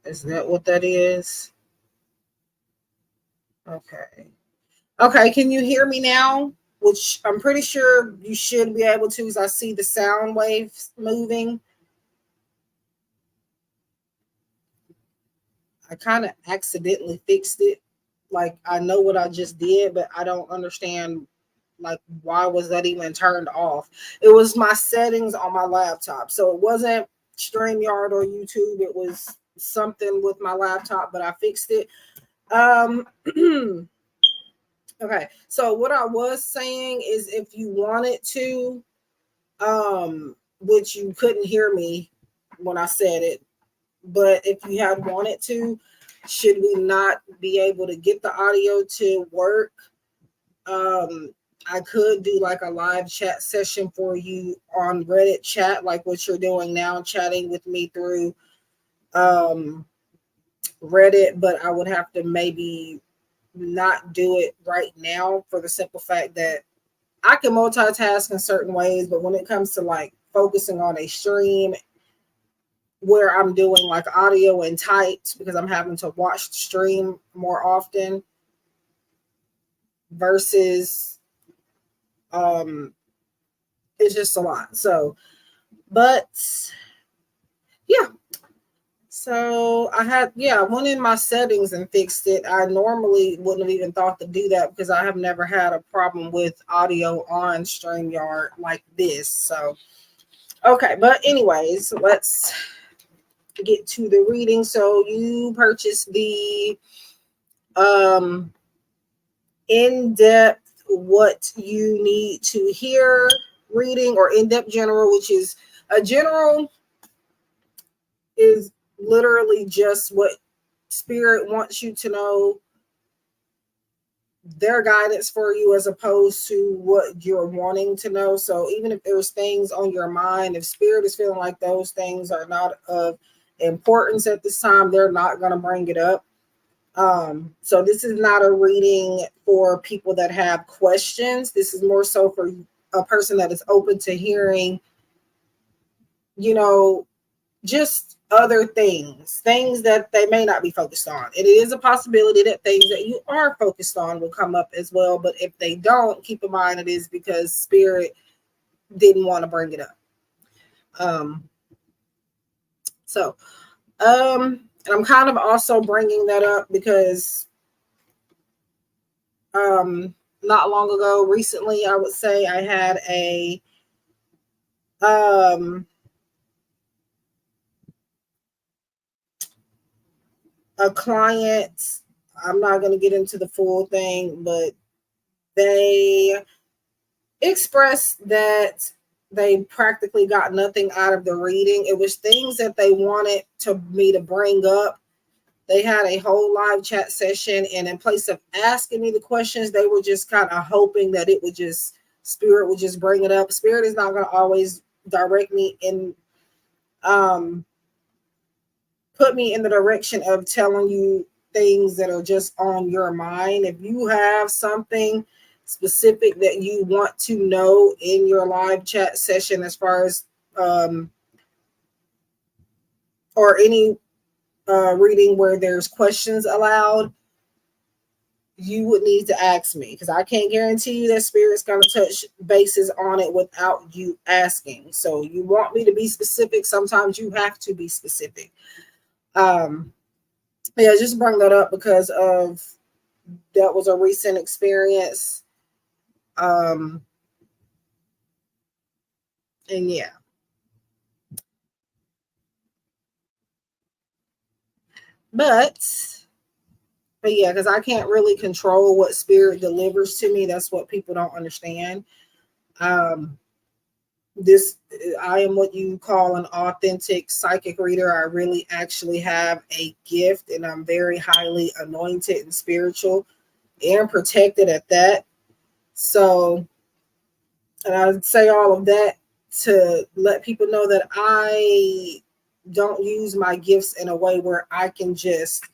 Is that what that is? Okay. Okay, can you hear me now? Which I'm pretty sure you should be able to, as I see the sound waves moving. I kind of accidentally fixed it. Like I know what I just did, but I don't understand like why was that even turned off? It was my settings on my laptop. So it wasn't StreamYard or YouTube. It was something with my laptop, but I fixed it. Um okay. So what I was saying is if you wanted to, which you couldn't hear me when I said it, but if you had wanted to, should we not be able to get the audio to work? Um, I could do like a live chat session for you on Reddit chat, like what you're doing now, chatting with me through um, Reddit, but I would have to maybe not do it right now for the simple fact that I can multitask in certain ways, but when it comes to like focusing on a stream where I'm doing like audio and typed because I'm having to watch the stream more often versus it's just a lot. So, but yeah. So I went in my settings and fixed it. I normally wouldn't have even thought to do that because I have never had a problem with audio on StreamYard like this. So, okay. But anyways, let's get to the reading. So you purchased the um in-depth what you need to hear reading, or in-depth general, which is a general is literally just what spirit wants you to know, their guidance for you as opposed to what you're wanting to know. So even if there's things on your mind, if spirit is feeling like those things are not of importance at this time, they're not going to bring it up. So this is not a reading for people that have questions. This is more so for a person that is open to hearing, you know, just other things that they may not be focused on. It is a possibility that things that you are focused on will come up as well. But if they don't, keep in mind it is because spirit didn't want to bring it up. Um, so, and I'm kind of also bringing that up because not long ago, recently, I would say I had a client. I'm not going to get into the full thing, but they expressed that they practically got nothing out of the reading. It was things that they wanted me to bring up. They had a whole live chat session, and in place of asking me the questions, they were just kind of hoping that it would just, spirit would just bring it up. Spirit is not going to always direct me in, put me in the direction of telling you things that are just on your mind. If you have something specific that you want to know in your live chat session, as far as, or any reading where there's questions allowed, you would need to ask me because I can't guarantee you that spirit's going to touch bases on it without you asking. So you want me to be specific. Sometimes you have to be specific. Yeah, just bring that up because of that was a recent experience. And yeah. But yeah, because I can't really control what spirit delivers to me. That's what people don't understand. This I am what you call an authentic psychic reader. I really actually have a gift, and I'm very highly anointed and spiritual and protected at that. So, and I say all of that to let people know that I don't use my gifts in a way where I can just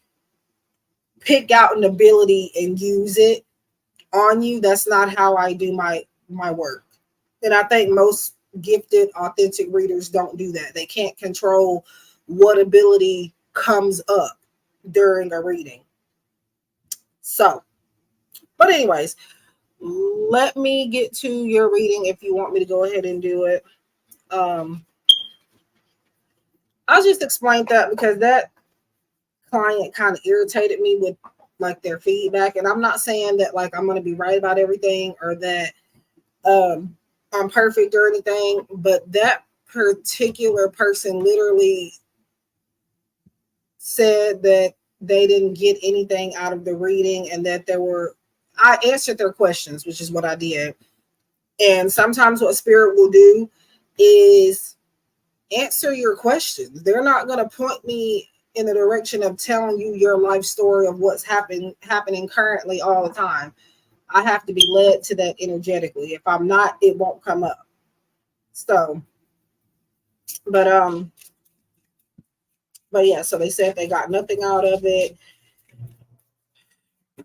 pick out an ability and use it on you. That's not how I do my work. And I think most gifted authentic readers don't do that. They can't control what ability comes up during a reading. So, but anyways, let me get to your reading if you want me to go ahead and do it. I'll just explain that because that client kind of irritated me with like their feedback. And I'm not saying that like I'm going to be right about everything or that I'm perfect or anything, but that particular person literally said that they didn't get anything out of the reading and that I answered their questions, which is what I did. And sometimes what spirit will do is answer your questions. They're not going to point me in the direction of telling you your life story of what's happening currently all the time. I have to be led to that energetically. If I'm not, it won't come up. So, but yeah, so they said they got nothing out of it.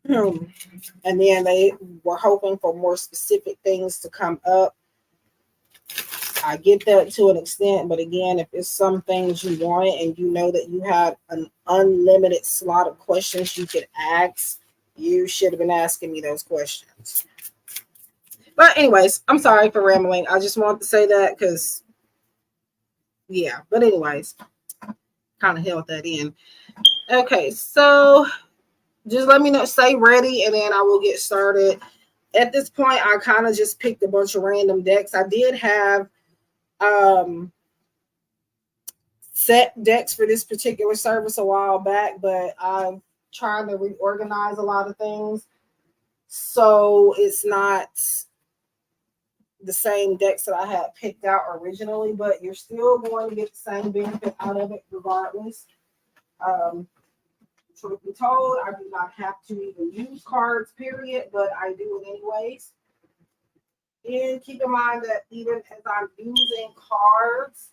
And then they were hoping for more specific things to come up. I get that to an extent, but again, if it's some things you want and you know that you had an unlimited slot of questions you could ask, you should have been asking me those questions. But anyways, I'm sorry for rambling. I just wanted to say that because, yeah. But anyways, kind of held that in. Okay, so just let me know, stay ready, and then I will get started. At this point, I kind of just picked a bunch of random decks. I did have set decks for this particular service a while back, but I'm trying to reorganize a lot of things. So it's not the same decks that I had picked out originally, but you're still going to get the same benefit out of it regardless. Truth be told, I do not have to even use cards, period, but I do it anyways. And keep in mind that even as I'm using cards,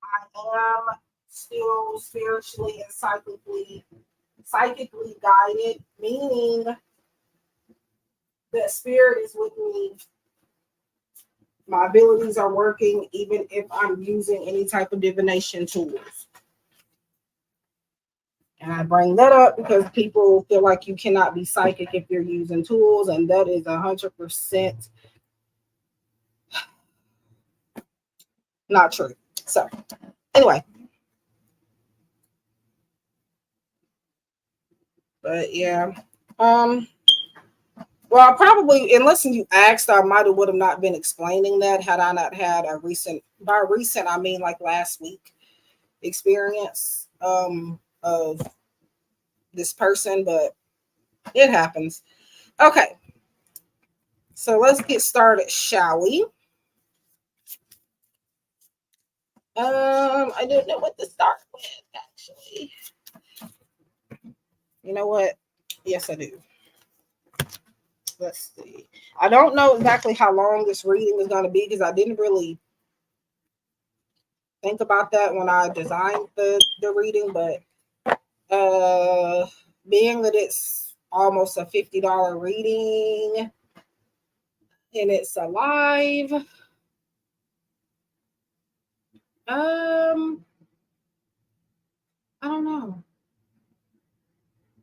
I am still spiritually and psychically guided, meaning that spirit is with me. My abilities are working even if I'm using any type of divination tools. And I bring that up because people feel like you cannot be psychic if you're using tools, and that is 100% not true. So, anyway. But yeah. Well, I probably, unless you asked, I might have would have not been explaining that had I not had a recent, by recent I mean like last week experience of this person, but it happens. Okay. So let's get started, shall we? I don't know what to start with, actually. You know what? Yes, I do. Let's see. I don't know exactly how long this reading is going to be because I didn't really think about that when I designed the reading, but being that it's almost a $50 reading and it's a live, I don't know.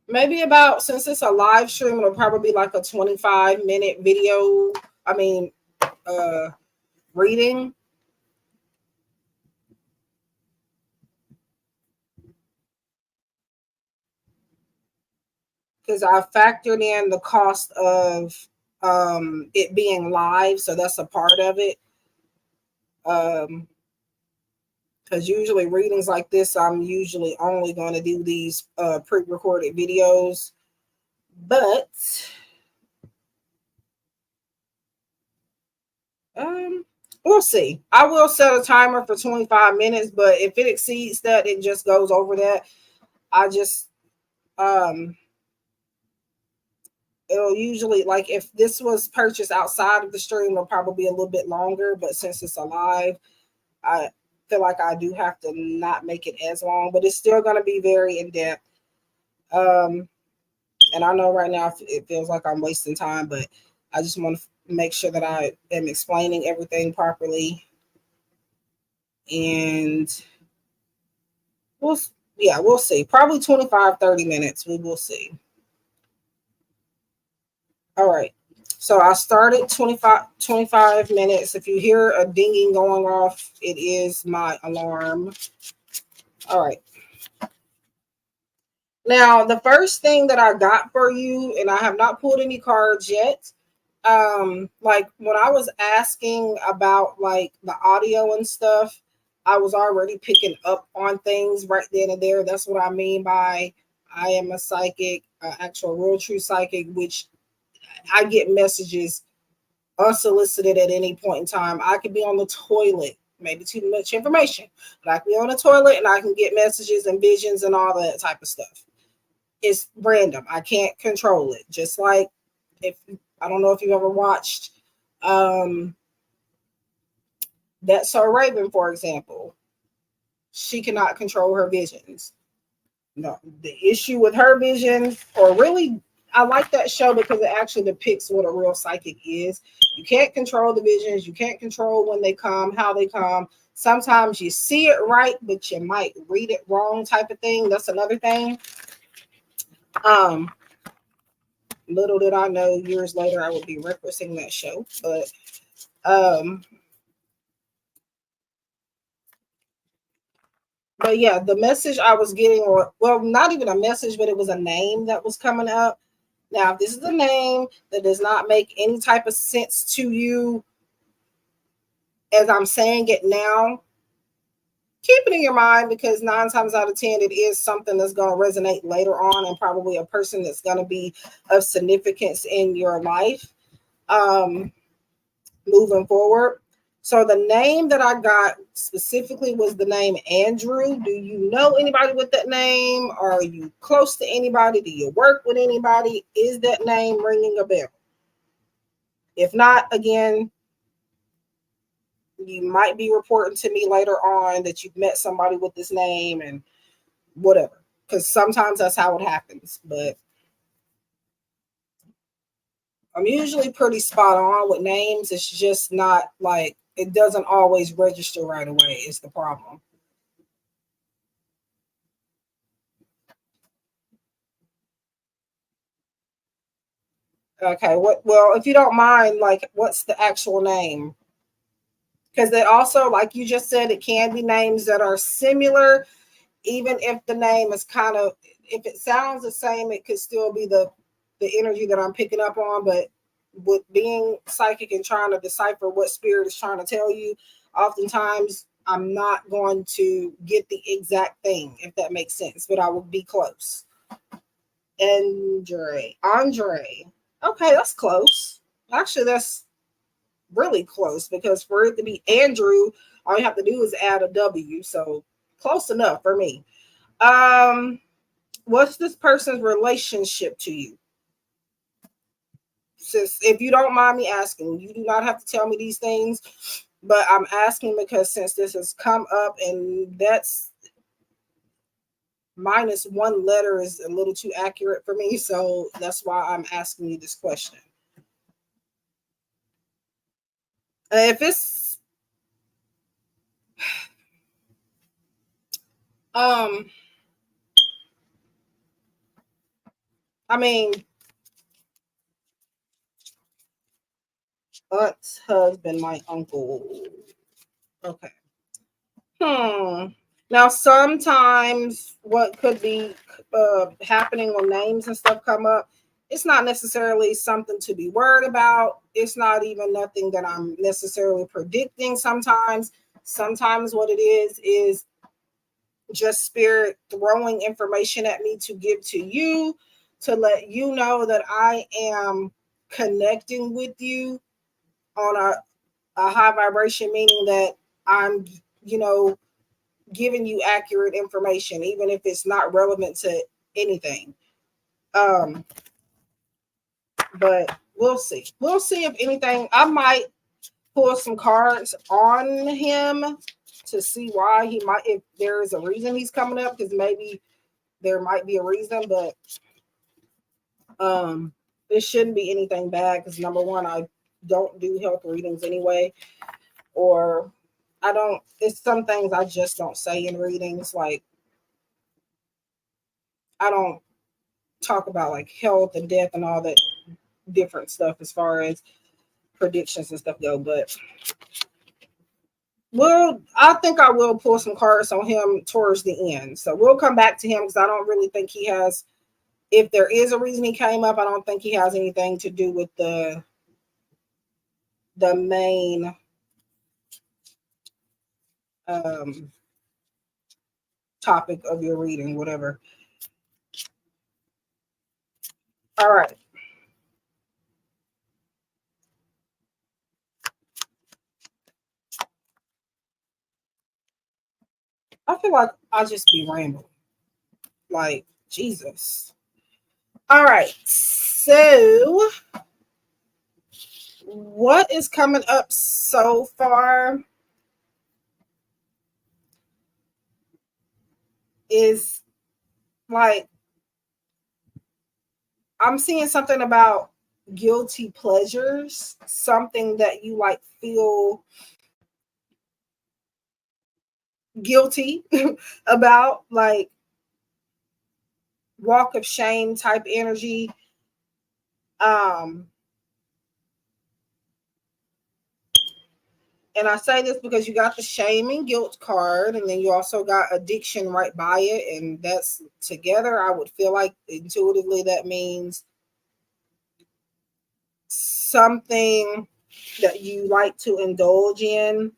Maybe about, since it's a live stream, it'll probably be like a 25-minute video. Reading. Because I factored in the cost of it being live, so that's a part of it. Because usually readings like this, I'm usually only going to do these pre-recorded videos. But we'll see. I will set a timer for 25 minutes, but if it exceeds that, it just goes over that. I just it'll usually, like if this was purchased outside of the stream, it'll probably be a little bit longer, but since it's a live, I feel like I do have to not make it as long, but it's still going to be very in-depth. And I know right now it feels like I'm wasting time, but I just want to make sure that I am explaining everything properly. And we'll Yeah, we'll see. Probably 25, 30 minutes. We will see. All right. So I started 25 minutes. If you hear a dinging going off, it is my alarm. All right. Now, the first thing that I got for you, and I have not pulled any cards yet. Like when I was asking about like the audio and stuff, I was already picking up on things right then and there. That's what I mean by I am a psychic, actual real true psychic, which I get messages unsolicited at any point in time. I could be on the toilet, maybe too much information, but I can be on the toilet and I can get messages and visions and all that type of stuff. It's random. I can't control it. Just like if I don't know if you've ever watched um That's So Raven, for example. She cannot control her visions. No, the issue with her vision, or really, I like that show because it actually depicts what a real psychic is. You can't control the visions. You can't control when they come, how they come. Sometimes you see it right, but you might read it wrong, type of thing. That's another thing. Um, Little did I know, years later I would be referencing that show. Um, but yeah, the message I was getting, or well, not even a message, but it was a name that was coming up. Now, if this is a name that does not make any type of sense to you as I'm saying it now, keep it in your mind because 9 times out of 10, it is something that's going to resonate later on and probably a person that's going to be of significance in your life moving forward. So the name that I got specifically was the name Andrew. Do you know anybody with that name? Are you close to anybody? Do you work with anybody? Is that name ringing a bell? If not, again, you might be reporting to me later on that you've met somebody with this name and whatever. Because sometimes that's how it happens. But I'm usually pretty spot on with names. It's just not like it doesn't always register right away, is the problem. Okay, what well, if you don't mind, like what's the actual name? Because they also, like you just said, it can be names that are similar, even if the name is kind of if it sounds the same, it could still be the energy that I'm picking up on. But with being psychic and trying to decipher what spirit is trying to tell you, oftentimes I'm not going to get the exact thing, if that makes sense, but I will be close. Andre. Okay, that's close. Actually, that's really close because for it to be Andrew, all you have to do is add a W. So close enough for me. Um, what's this person's relationship to you? Since if you don't mind me asking, you do not have to tell me these things, but I'm asking because since this has come up and that's minus one letter is a little too accurate for me, so that's why I'm asking you this question. If it's um I mean aunt's husband, my uncle. Okay. Hmm. Now, sometimes what could be happening when names and stuff come up, it's not necessarily something to be worried about. It's not even nothing that I'm necessarily predicting. Sometimes what it is just spirit throwing information at me to give to you to let you know that I am connecting with you on a high vibration, meaning that I'm, you know, giving you accurate information, even if it's not relevant to anything. Um, but we'll see. We'll see if anything. I might pull some cards on him to see why he might, if there is a reason he's coming up, because maybe there might be a reason, but it shouldn't be anything bad because number one, I don't do health readings anyway, or I don't, it's some things I just don't say in readings, like I don't talk about like health and death and all that different stuff as far as predictions and stuff go. But I think I will pull some cards on him towards the end. So we'll come back to him because I don't really think he has. If there is a reason he came up, I don't think he has anything to do with the main um, topic of your reading, whatever. All right. I feel like I'll just be rambling. Like, Jesus. All right. So, what is coming up so far is like, I'm seeing something about guilty pleasures, something that you like feel guilty about, like walk of shame type energy. Um, and I say this because you got the shame and guilt card, and then you also got addiction right by it, and that's together. I would feel like intuitively that means something that you like to indulge in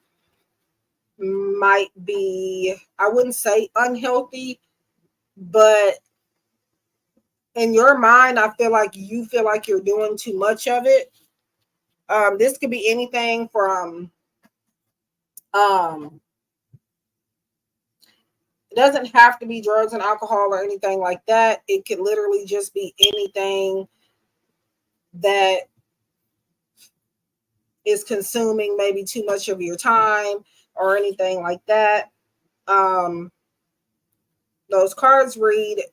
might be, I wouldn't say unhealthy, but in your mind, I feel like you feel like you're doing too much of it. This could be anything from um, it doesn't have to be drugs and alcohol or anything like that. It could literally just be anything that is consuming maybe too much of your time or anything like that. Um, those cards read,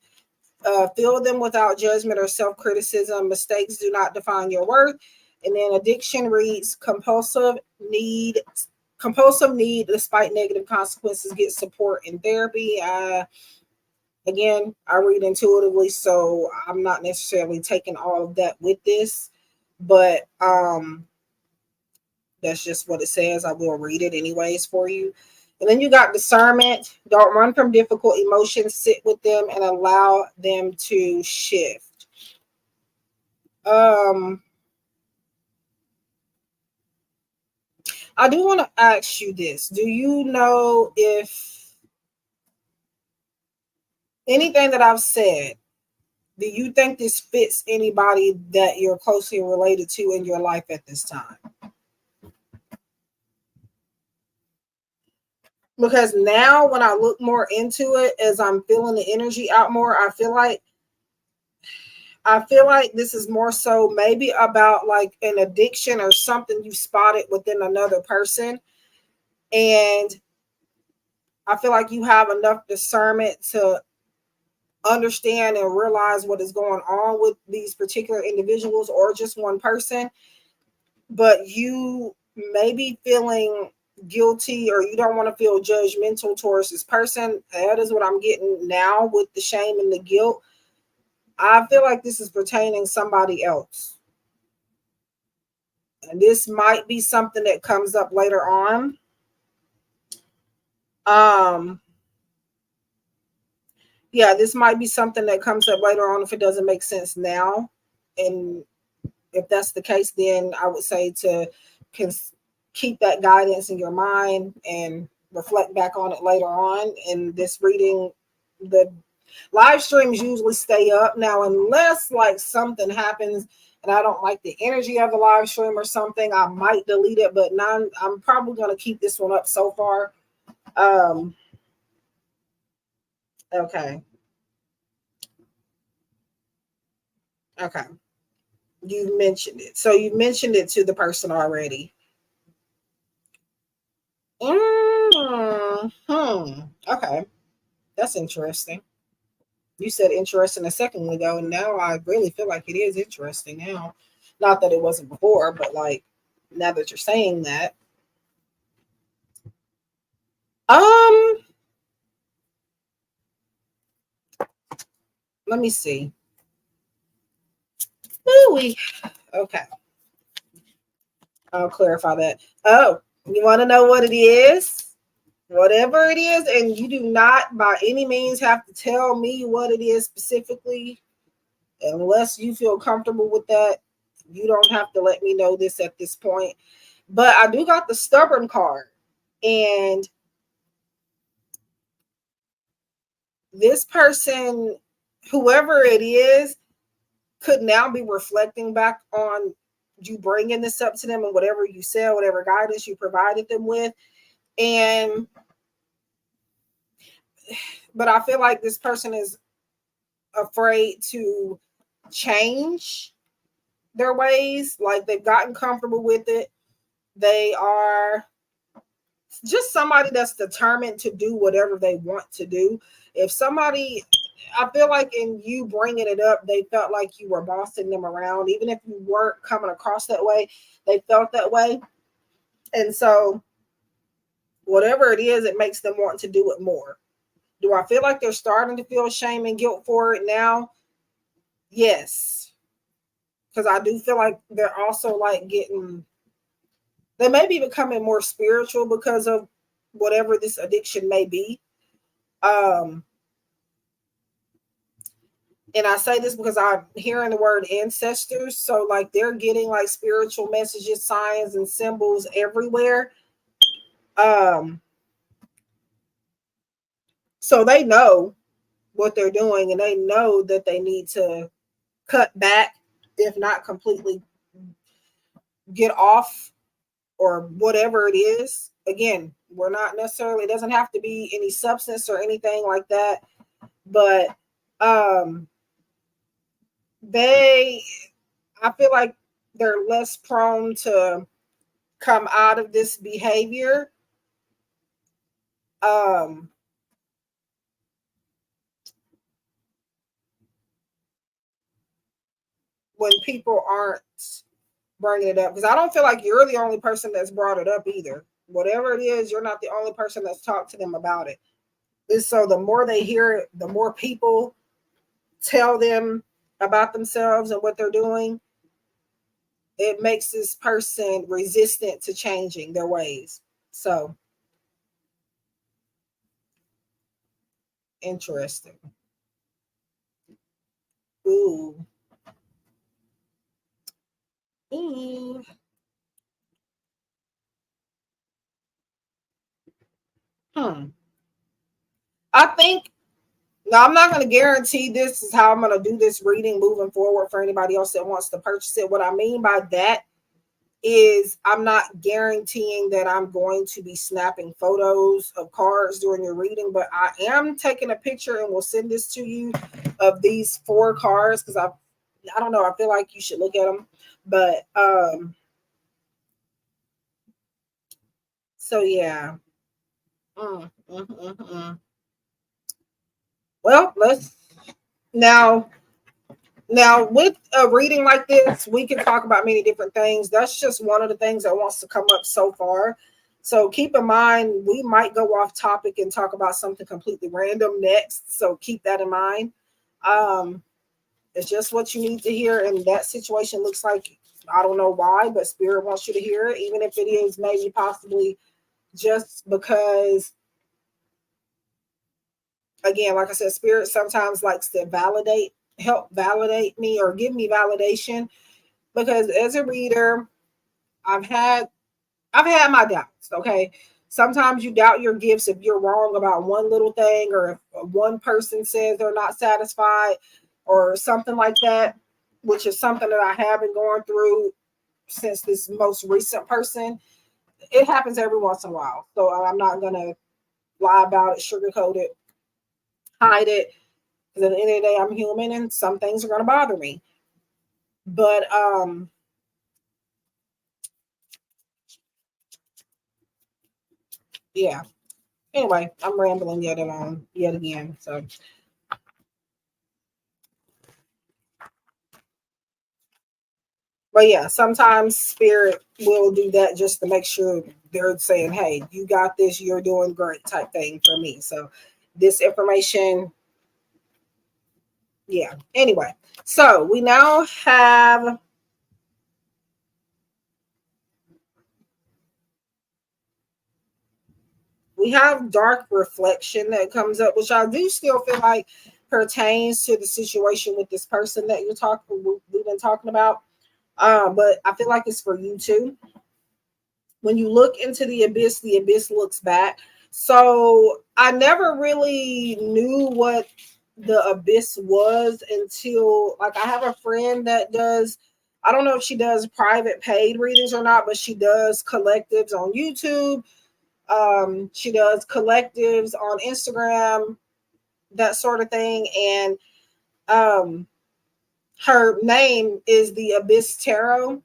fill them without judgment or self-criticism. Mistakes do not define your worth. And then addiction reads, compulsive need despite negative consequences, get support in therapy. Again, I read intuitively, so I'm not necessarily taking all of that with this, but that's just what it says. I will read it anyways for you. And then you got discernment. Don't run from difficult emotions. Sit with them and allow them to shift. I do want to ask you this. Do you know if anything that I've said, do you think this fits anybody that you're closely related to in your life at this time? Because now when I look more into it, as I'm feeling the energy out more, I feel like this is more so maybe about like an addiction or something you spotted within another person. And I feel like you have enough discernment to understand and realize what is going on with these particular individuals or just one person, but you may be feeling guilty or you don't want to feel judgmental towards this person. That is what I'm getting now with the shame and the guilt. I feel like this is pertaining somebody else. And this might be something that comes up later on. Um, yeah, this might be something that comes up later on if it doesn't make sense now. And if that's the case, then I would say to keep that guidance in your mind and reflect back on it later on. In this reading, the live streams usually stay up now, unless like something happens and I don't like the energy of the live stream or something, I might delete it. But now I'm probably going to keep this one up so far. Okay. Okay. You mentioned it. So you mentioned it to the person already. Okay. That's interesting. You said interesting a second ago, and now I really feel like it is interesting now. Not that it wasn't before, but like now that you're saying that. Um, let me see. Ooh, okay. I'll clarify that. Oh, you want to know what it is? Whatever it is, and you do not by any means have to tell me what it is specifically, unless you feel comfortable with that. You don't have to let me know this at this point. But I do got the stubborn card. And this person, whoever it is, could now be reflecting back on you bringing this up to them and whatever you said, whatever guidance you provided them with. But I feel like this person is afraid to change their ways. Like they've gotten comfortable with it. They are just somebody that's determined to do whatever they want to do. If somebody, I feel like in you bringing it up, they felt like you were bossing them around. Even if you weren't coming across that way, they felt that way. And so whatever it is, it makes them want to do it more. Do I feel like they're starting to feel shame and guilt for it now? Yes. Because I do feel like they're also like they may be becoming more spiritual because of whatever this addiction may be. And I say this because I'm hearing the word ancestors. So like they're getting like spiritual messages, signs, and symbols everywhere. So they know what they're doing, and they know that they need to cut back, if not completely get off or whatever it is. Again, we're not necessarily, it doesn't have to be any substance or anything like that, but I feel like they're less prone to come out of this behavior. When people aren't bringing it up, because I don't feel like you're the only person that's brought it up either. Whatever it is, you're not the only person that's talked to them about it. And so the more they hear it, the more people tell them about themselves and what they're doing, it makes this person resistant to changing their ways. So interesting. Ooh. Ooh. I think, now I'm not going to guarantee this is how I'm going to do this reading moving forward for anybody else that wants to purchase it. What I mean by that is I'm not guaranteeing that I'm going to be snapping photos of cards during your reading, but I am taking a picture and will send this to you of these 4 cards because I don't know, I feel like you should look at them. But so yeah. Well, let's now with a reading like this, we can talk about many different things. That's just one of the things that wants to come up so far. So keep in mind, we might go off topic and talk about something completely random next. So keep that in mind. It's just what you need to hear. And that situation looks like, I don't know why, but Spirit wants you to hear it, even if it is maybe possibly just because, again, like I said, Spirit sometimes likes to help validate me or give me validation, because as a reader, I've had my doubts. Okay. Sometimes you doubt your gifts if you're wrong about one little thing, or if one person says they're not satisfied or something like that, which is something that I have been going through since this most recent person. It happens every once in a while. So I'm not going to lie about it, sugarcoat it, hide it. Because at the end of the day, I'm human and some things are going to bother me. But yeah. Anyway, I'm rambling yet again. So but yeah, sometimes Spirit will do that just to make sure they're saying, hey, you got this, you're doing great type thing for me. So this information Yeah. Anyway, so we now have dark reflection that comes up, which I do still feel like pertains to the situation with this person that we've been talking about. But I feel like it's for you too. When you look into the abyss looks back. So I never really knew what the abyss was until, like, I have a friend that does, I don't know if she does private paid readings or not, but she does collectives on YouTube. She does collectives on Instagram, that sort of thing. And um, her name is the Abyss Tarot,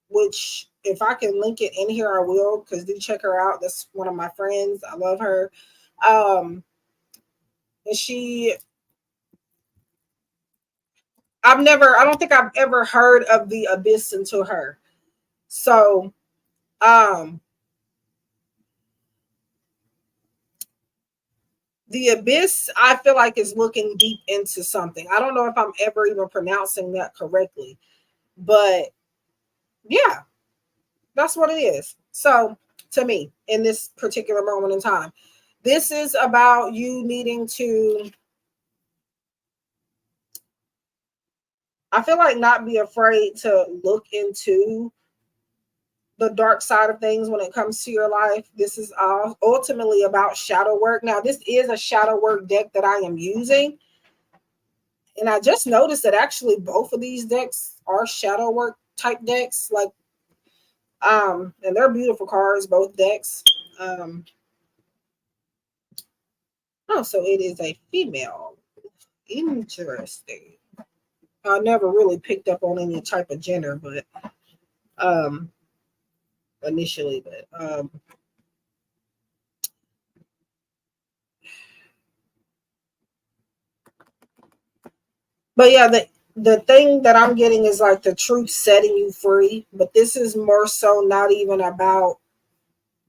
which if I can link it in here, I will, because do check her out. That's one of my friends. I love her. And I don't think I've ever heard of the Abyss until her. So, um, the Abyss, I feel like, is looking deep into something. I don't know if I'm ever even pronouncing that correctly, but yeah, that's what it is. So, to me, in this particular moment in time, this is about you needing to, I feel like, not be afraid to look into the dark side of things when it comes to your life. This is ultimately about shadow work. Now, this is a shadow work deck that I am using. And I just noticed that actually both of these decks are shadow work type decks. Like, and they're beautiful cards, both decks. Oh, so it is a female. Interesting. I never really picked up on any type of gender, but um initially, but yeah, the thing that I'm getting is like the truth setting you free, but this is more so not even about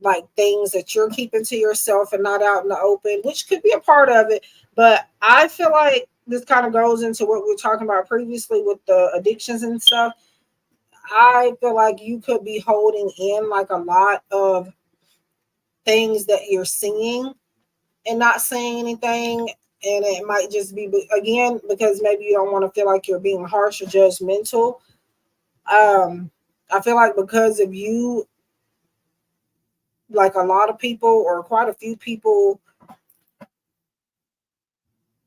like things that you're keeping to yourself and not out in the open, which could be a part of it. But I feel like this kind of goes into what we were talking about previously with the addictions and stuff. I feel like you could be holding in like a lot of things that you're seeing and not saying anything. And it might just be, again, because maybe you don't want to feel like you're being harsh or judgmental. I feel like because of you, like a lot of people or quite a few people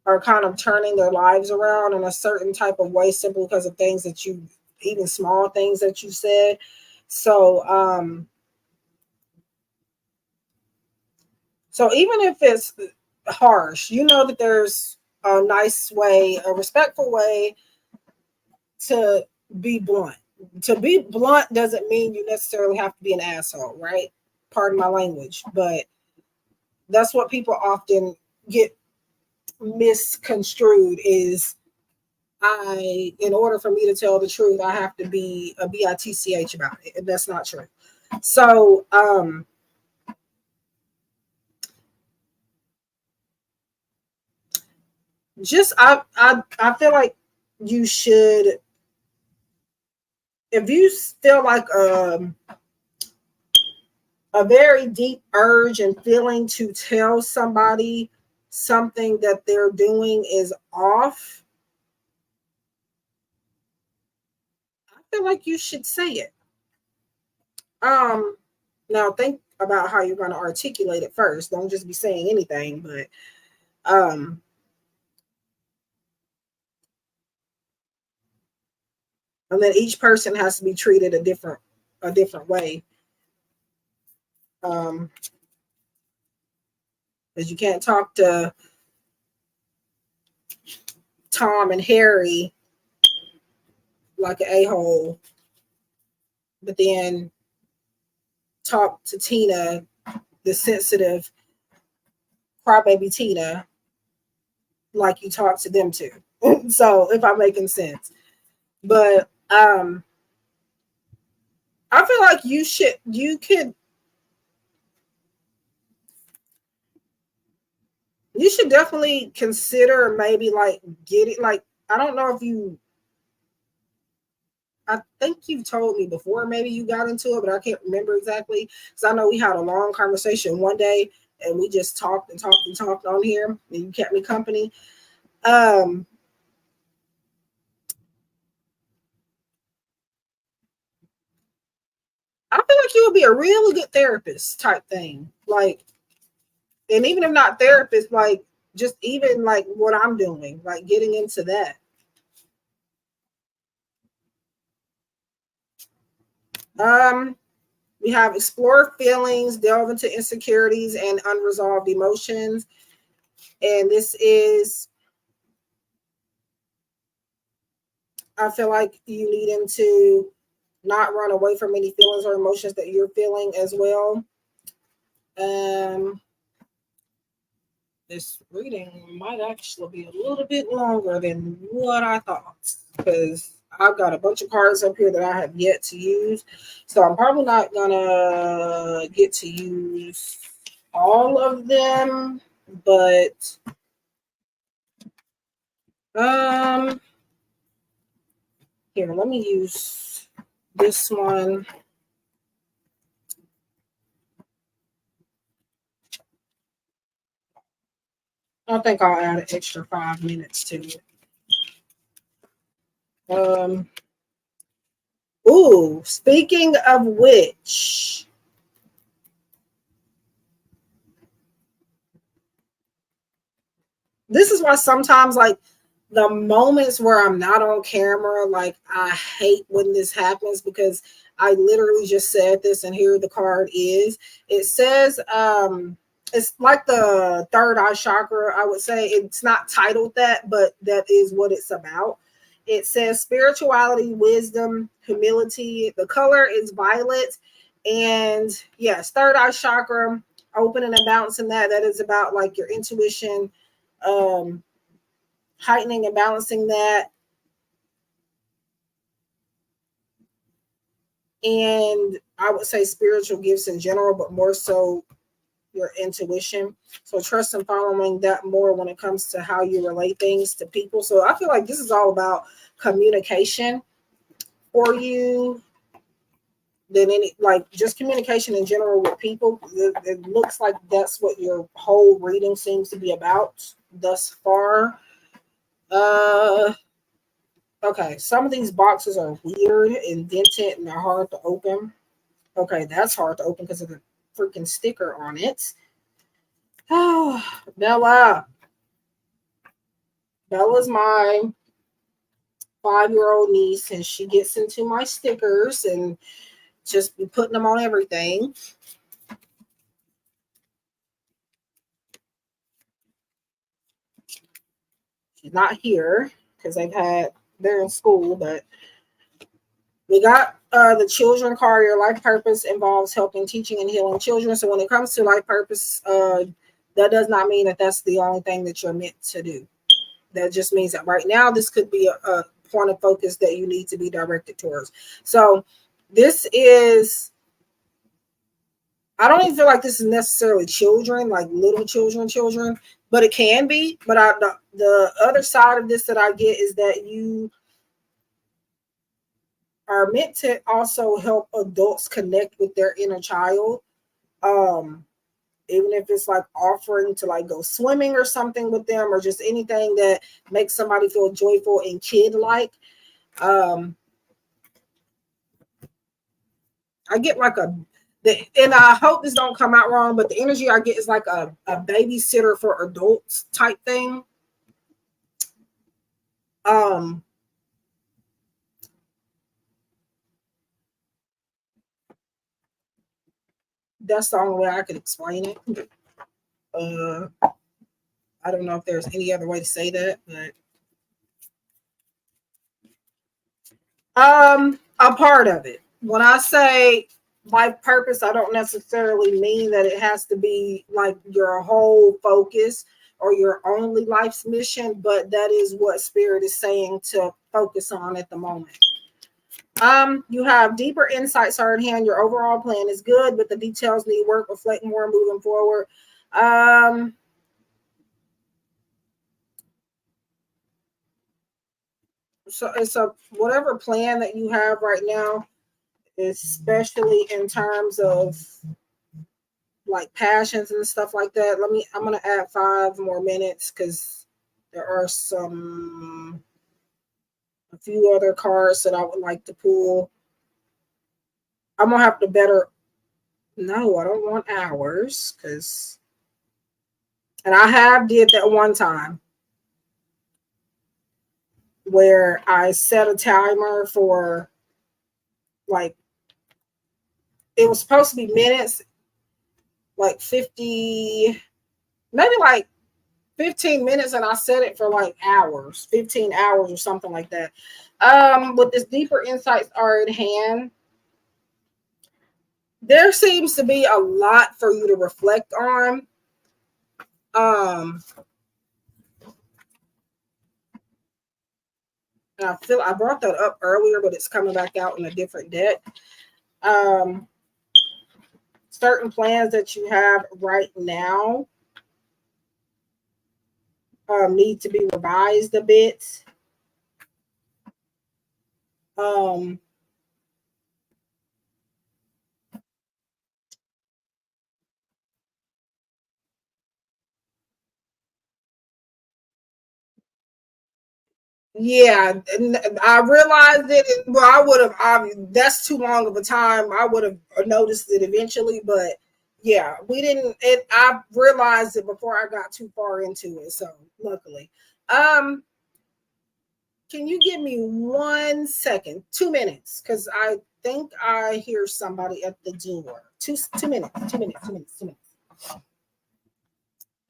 are kind of turning their lives around in a certain type of way simply because of things that you, even small things that you said. So, so even if it's harsh, you know that there's a nice way, a respectful way to be blunt. To be blunt doesn't mean you necessarily have to be an asshole, right? Pardon my language, but that's what people often get misconstrued is in order for me to tell the truth, I have to be a bitch about it. And that's not true. So, just, I feel like you should, if you feel like, a very deep urge and feeling to tell somebody something that they're doing is off, I feel like you should say it. Um, Now think about how you're going to articulate it first. Don't just be saying anything, but um, and then each person has to be treated a different way. Um, because you can't talk to Tom and Harry like an a-hole, but then talk to Tina, the sensitive crybaby Tina, like you talk to them too. So if I'm making sense. But I feel like you could You should definitely consider maybe like getting like, I don't know if you, I think you told me before maybe you got into it, but I can't remember exactly. Because I know we had a long conversation one day and we just talked and talked and talked on here and you kept me company. Um, I feel like you would be a really good therapist type thing. Like, and even if not therapist, like just even like what I'm doing, like getting into that. Um, we have explore feelings, delve into insecurities and unresolved emotions. And this is, I feel like you need to not run away from any feelings or emotions that you're feeling as well. Um, this reading might actually be a little bit longer than what I thought because I've got a bunch of cards up here that I have yet to use. So I'm probably not gonna get to use all of them, but um here, let me use this one. I think I'll add an extra 5 minutes to it. Um, ooh, speaking of which, this is why sometimes like the moments where I'm not on camera, like I hate when this happens because I literally just said this and here the card is. It says it's like the third eye chakra, I would say. It's not titled that, but that is what it's about. It says spirituality, wisdom, humility. The color is violet. And yes, third eye chakra, opening and balancing that. That is about like your intuition, um, heightening and balancing that. And I would say spiritual gifts in general, but more so your intuition. So trust and following that more when it comes to how you relate things to people. So I feel like this is all about communication for you than any, like just communication in general with people. It looks like that's what your whole reading seems to be about thus far. Uh Okay, some of these boxes are weird, indented, and they're hard to open. Okay, that's hard to open because of the freaking sticker on it. Oh, Bella. Bella's my 5-year-old niece, and she gets into my stickers and just be putting them on everything. She's not here because they're in school, but we got the children card. Your life purpose involves helping, teaching, and healing children. So when it comes to life purpose, that does not mean that that's the only thing that you're meant to do. That just means that right now this could be a point of focus that you need to be directed towards. So this is, I don't even feel like this is necessarily children, like little children, but it can be. But the other side of this that I get is that you are meant to also help adults connect with their inner child. Um, Even if it's like offering to like go swimming or something with them, or just anything that makes somebody feel joyful and kid like. Um, I get like and I hope this don't come out wrong, but the energy I get is like a babysitter for adults type thing. Um, that's the only way I could explain it. Uh, I don't know if there's any other way to say that, but a part of it. When I say life purpose, I don't necessarily mean that it has to be like your whole focus or your only life's mission, but that is what spirit is saying to focus on at the moment. You have deeper insights are in hand. Your overall plan is good, but the details need work. Reflect more moving forward. Um, So it's a whatever plan that you have right now, especially in terms of like passions and stuff like that. I'm gonna add 5 more minutes because there are a few other cards that I would like to pull. I'm gonna have to better. No, I don't want hours because, and I have did that one time where I set a timer for like it was supposed to be minutes, like 50, maybe like 15 minutes, and I set it for like hours, 15 hours or something like that. With this deeper insights are at hand, there seems to be a lot for you to reflect on. Um, and I feel I brought that up earlier, but it's coming back out in a different deck. Um, Certain plans that you have right now need to be revised a bit. Um, Yeah, I realized it. Well, I would have. That's too long of a time. I would have noticed it eventually, but yeah, we didn't. I realized it before I got too far into it. So luckily, um, can you give me 1 second, 2 minutes, because I think I hear somebody at the door. 2 minutes, 2 minutes, 2 minutes, 2 minutes.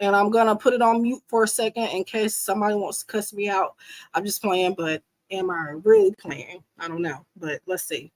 And I'm gonna put it on mute for a second in case somebody wants to cuss me out. I'm just playing, but am I really playing? I don't know, but let's see.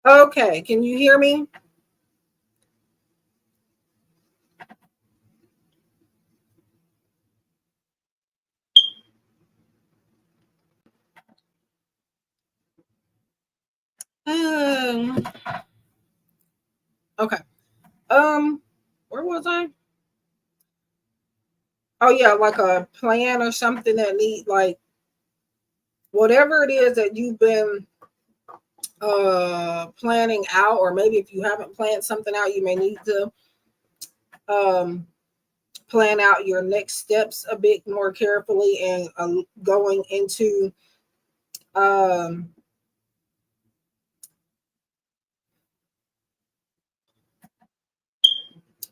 Okay, can you hear me? Um, okay. Where was I? Oh yeah, like a plan or something that need like whatever it is that you've been planning out, or maybe if you haven't planned something out, you may need to um plan out your next steps a bit more carefully and going into um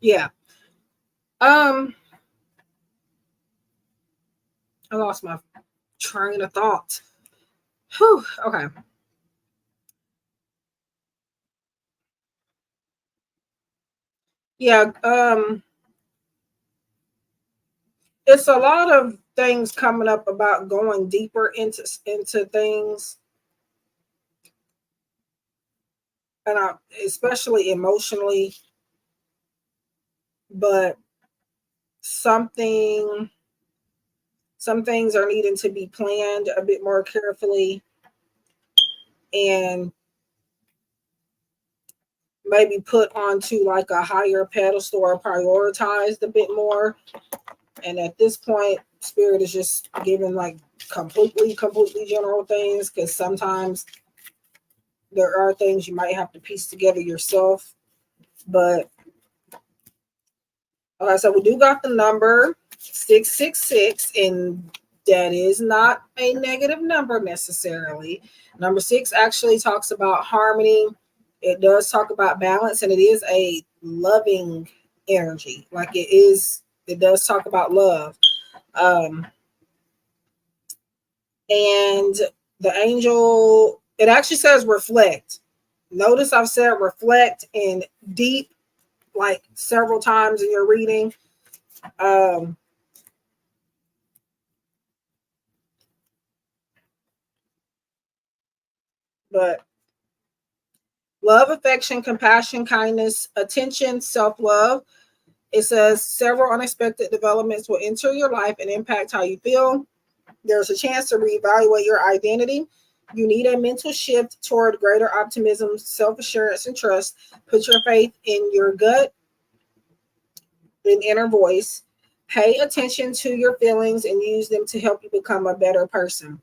yeah. um I lost my train of thought. Whew, okay. Yeah, it's a lot of things coming up about going deeper into things, and especially emotionally, but something some things are needing to be planned a bit more carefully and maybe put onto like a higher pedestal or prioritized a bit more. And at this point, spirit is just giving like completely general things, because sometimes there are things you might have to piece together yourself. But okay, so we do got the number 666, and that is not a negative number necessarily. Number six actually talks about harmony. It does talk about balance, and it is a loving energy. Like it does talk about love. Um, and the angel, it actually says reflect. Notice I've said reflect and deep like several times in your reading. Um, but love, affection, compassion, kindness, attention, self love. It says several unexpected developments will enter your life and impact how you feel. There's a chance to reevaluate your identity. You need a mental shift toward greater optimism, self assurance, and trust. Put your faith in your gut and inner voice. Pay attention to your feelings and use them to help you become a better person.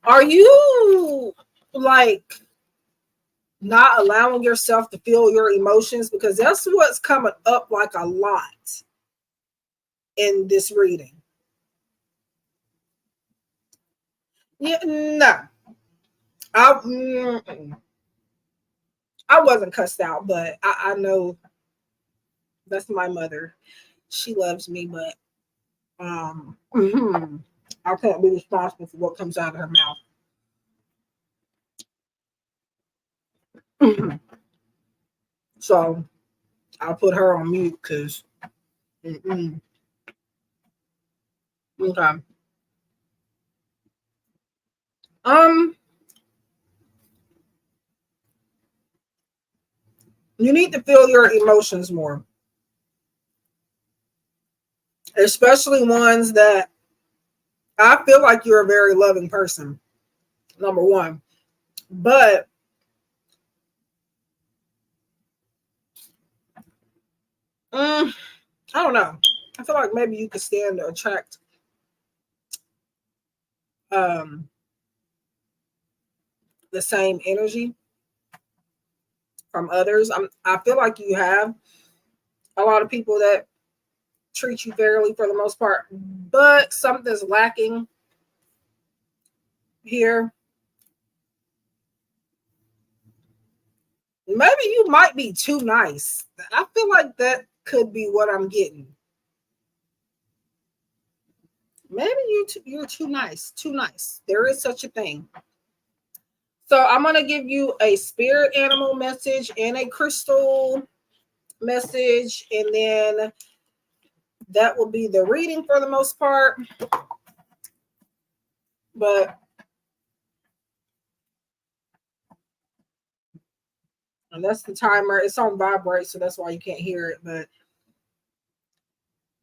Are you like not allowing yourself to feel your emotions? Because that's what's coming up like a lot in this reading. Yeah, no, I wasn't cussed out, but I know that's my mother. She loves me, but I can't be responsible for what comes out of her mouth. So I'll put her on mute because okay. Um, you need to feel your emotions more, especially ones that I feel like you're a very loving person. Number one, but mm, I don't know. I feel like maybe you could stand to attract um the same energy from others. I feel like you have a lot of people that treat you fairly for the most part, but something's lacking here. Maybe you might be too nice. I feel like that could be what I'm getting. Maybe you're too nice. Too nice. There is such a thing. So I'm gonna give you a spirit animal message and a crystal message, and then that will be the reading for the most part. But And that's the timer. It's on vibrate, so that's why you can't hear it. But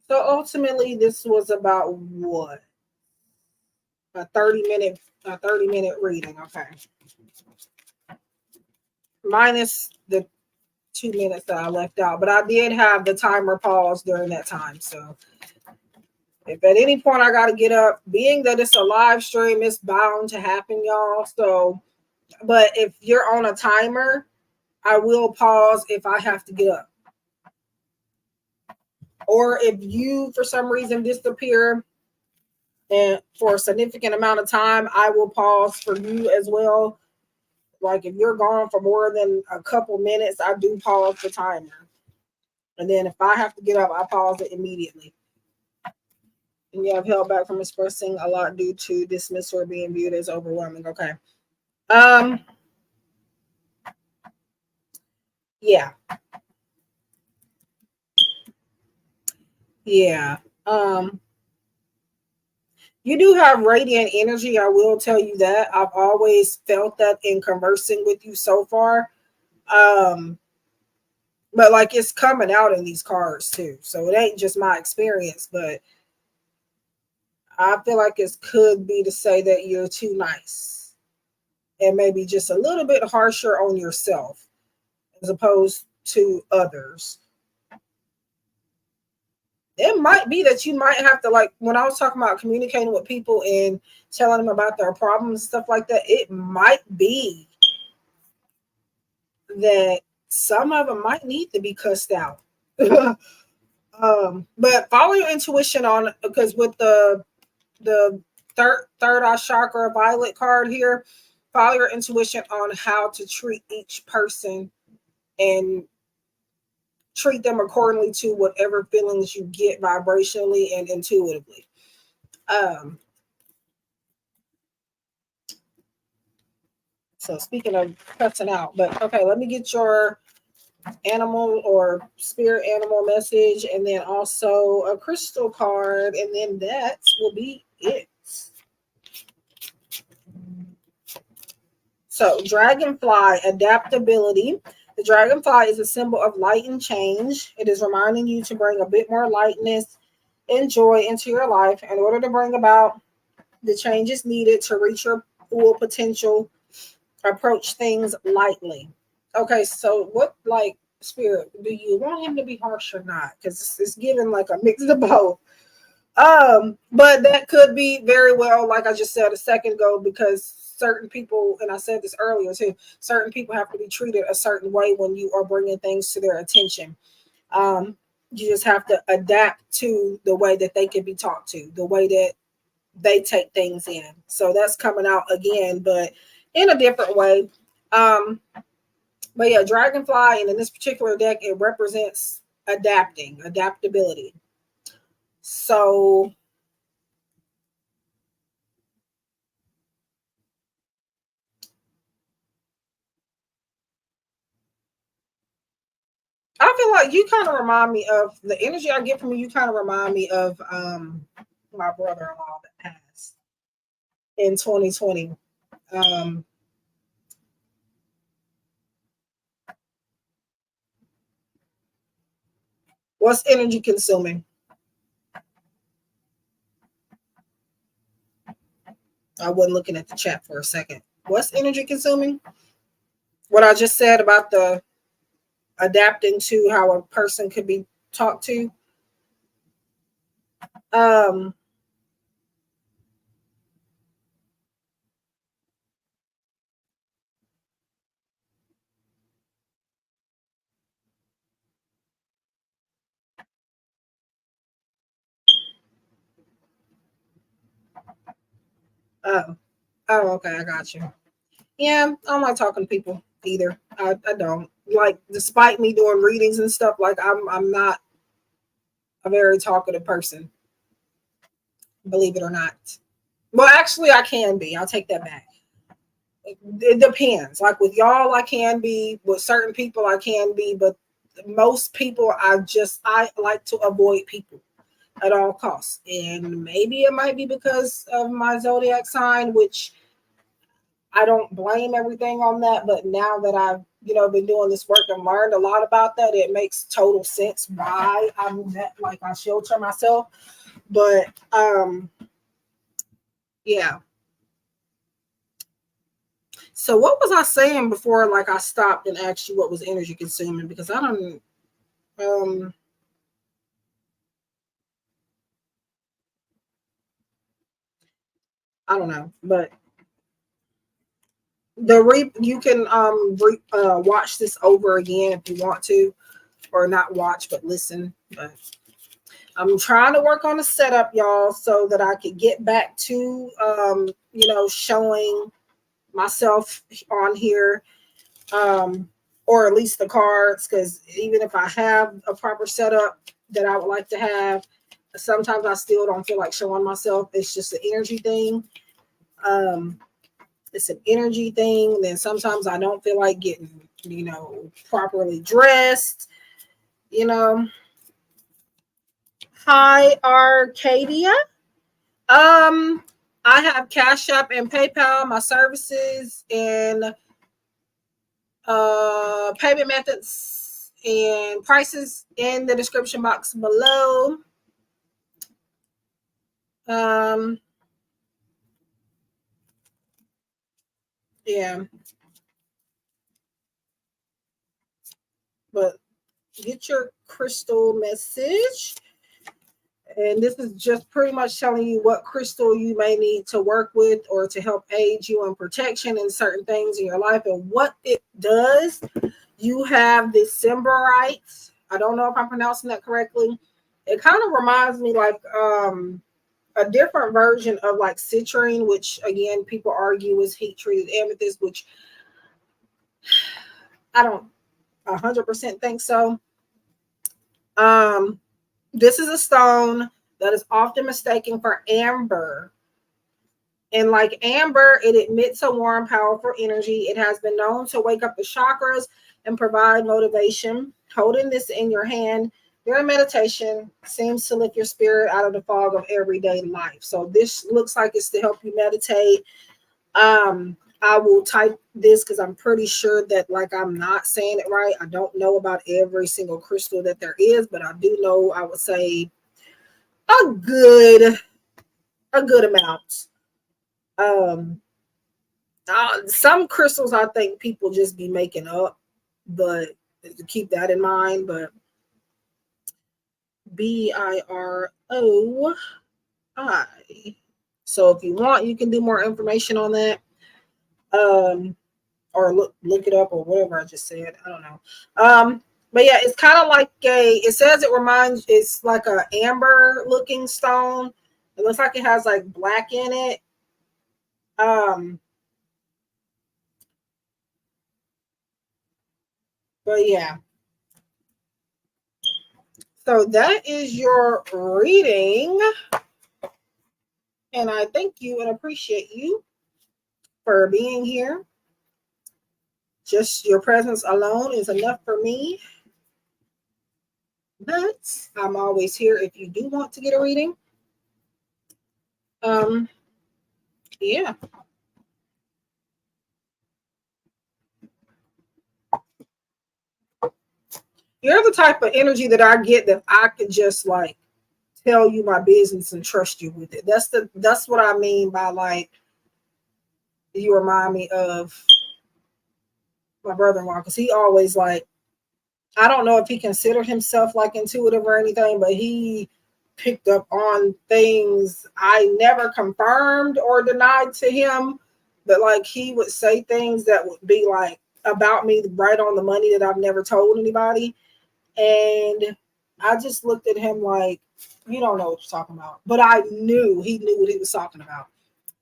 so ultimately, this was about what? A 30-minute reading. Okay. Minus the 2 minutes that I left out. But I did have the timer pause during that time. So if at any point I gotta get up, being that it's a live stream, it's bound to happen, y'all. So, but if you're on a timer, I will pause if I have to get up. Or if you, for some reason, disappear and for a significant amount of time, I will pause for you as well. Like if you're gone for more than a couple minutes, I do pause the timer. And then if I have to get up, I pause it immediately. And you have held back from expressing a lot due to dismissal or being viewed as overwhelming. Okay. Yeah. Yeah. You do have radiant energy. I will tell you that. I've always felt that in conversing with you so far. But like it's coming out in these cards too. So it ain't just my experience, but I feel like it could be to say that you're too nice and maybe just a little bit harsher on yourself as opposed to others. It might be that you might have to, like when I was talking about communicating with people and telling them about their problems and stuff like that, it might be that some of them might need to be cussed out. But follow your intuition on, because with the third eye chakra violet card here, follow your intuition on how to treat each person and treat them accordingly to whatever feelings you get vibrationally and intuitively. So speaking of cussing out, but okay, let me get your animal or spirit animal message, and then also a crystal card, and then that will be it. So dragonfly adaptability. The dragonfly is a symbol of light and change. It is reminding you to bring a bit more lightness and joy into your life in order to bring about the changes needed to reach your full potential. Approach things lightly. Okay, so what, like, spirit, do you want him to be harsh or not? Because it's given like a mix of both. But that could be very well, like I just said a second ago, because certain people, and I said this earlier too, certain people have to be treated a certain way when you are bringing things to their attention. You just have to adapt to the way that they can be talked to, the way that they take things in. So that's coming out again, but in a different way. But yeah, dragonfly, and in this particular deck, it represents adaptability. So I feel like you kind of remind me of the energy I get from you. You kind of remind me of my brother-in-law that passed in 2020. What's energy consuming? I wasn't looking at the chat for a second. What's energy consuming? What I just said about the adapting to how a person could be talked to. Um, oh, okay, I got you. Yeah, I don't like talking to people either. I don't like, despite me doing readings and stuff. Like I'm not a very talkative person, believe it or not. Well, actually, I can be. I'll take that back. It depends. Like with y'all, I can be. With certain people, I can be. But most people, I like to avoid people at all costs. And maybe it might be because of my zodiac sign, which I don't blame everything on that. But now that I've been doing this work and learned a lot about that, it makes total sense why I'm that, like, I shelter myself. But yeah. So what was I saying before, like, I stopped and asked you what was energy consuming? Because I don't um I don't know. But you can watch this over again if you want to, or not watch but listen. But I'm trying to work on the setup, y'all, so that I could get back to showing myself on here, or at least the cards, because even if I have a proper setup that I would like to have, sometimes I still don't feel like showing myself. It's just an energy thing. um it's an energy thing. Then sometimes I don't feel like getting properly dressed. you know Hi, Arcadia. I have Cash App and PayPal, my services, and payment methods and prices in the description box below. Um, yeah, but get your crystal message. And this is just pretty much telling you what crystal you may need to work with or to help aid you in protection in certain things in your life and what it does. You have the Symbarite. I don't know if I'm pronouncing that correctly. It kind of reminds me like a different version of like citrine, which again people argue is heat treated amethyst, which I don't 100% think so. Um, this is a stone that is often mistaken for amber. And like amber, it emits a warm, powerful energy. It has been known to wake up the chakras and provide motivation. Holding this in your hand during meditation seems to lift your spirit out of the fog of everyday life. So this looks like it's to help you meditate. I will type this because I'm pretty sure that, like, I'm not saying it right. I don't know about every single crystal that there is, but I do know, I would say, a good amount. Um, some crystals I think people just be making up, but to keep that in mind. But BIROI. So if you want, you can do more information on that. Um, or look it up or whatever I just said. I don't know. But yeah, it's kind of like it says it reminds, it's like a amber looking stone. It looks like it has like black in it. Um, but yeah. So that is your reading. And I thank you and appreciate you for being here. Just your presence alone is enough for me. But I'm always here if you do want to get a reading. Yeah. You're the type of energy that I get that I could just like tell you my business and trust you with it. That's what I mean by like you remind me of my brother-in-law, because he always like, I don't know if he considered himself like intuitive or anything, but he picked up on things I never confirmed or denied to him. But like he would say things that would be like about me right on the money that I've never told anybody. And I just looked at him like, you don't know what you're talking about. But I knew he knew what he was talking about.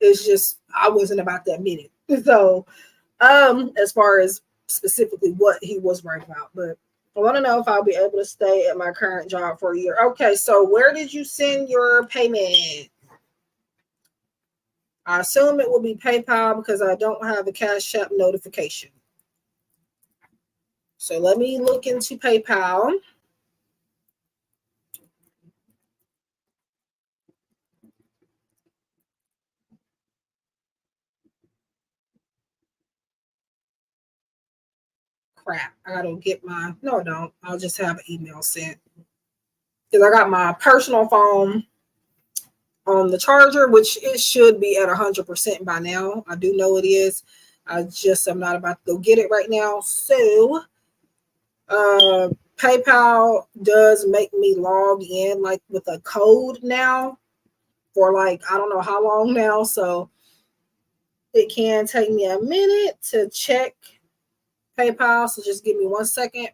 It's just I wasn't about that minute. So as far as specifically what he was right about. But I want to know if I'll be able to stay at my current job for a year. Okay, so where did you send your payment? I assume it will be PayPal because I don't have a Cash App notification. So let me look into PayPal. crap. I gotta get my, no, I don't. I'll just have an email sent. Because I got my personal phone on the charger, which it should be at 100% by now. I do know it is. I just am not about to go get it right now. So PayPal does make me log in like with a code now for like, I don't know how long now. So it can take me a minute to check PayPal. So just give me 1 second.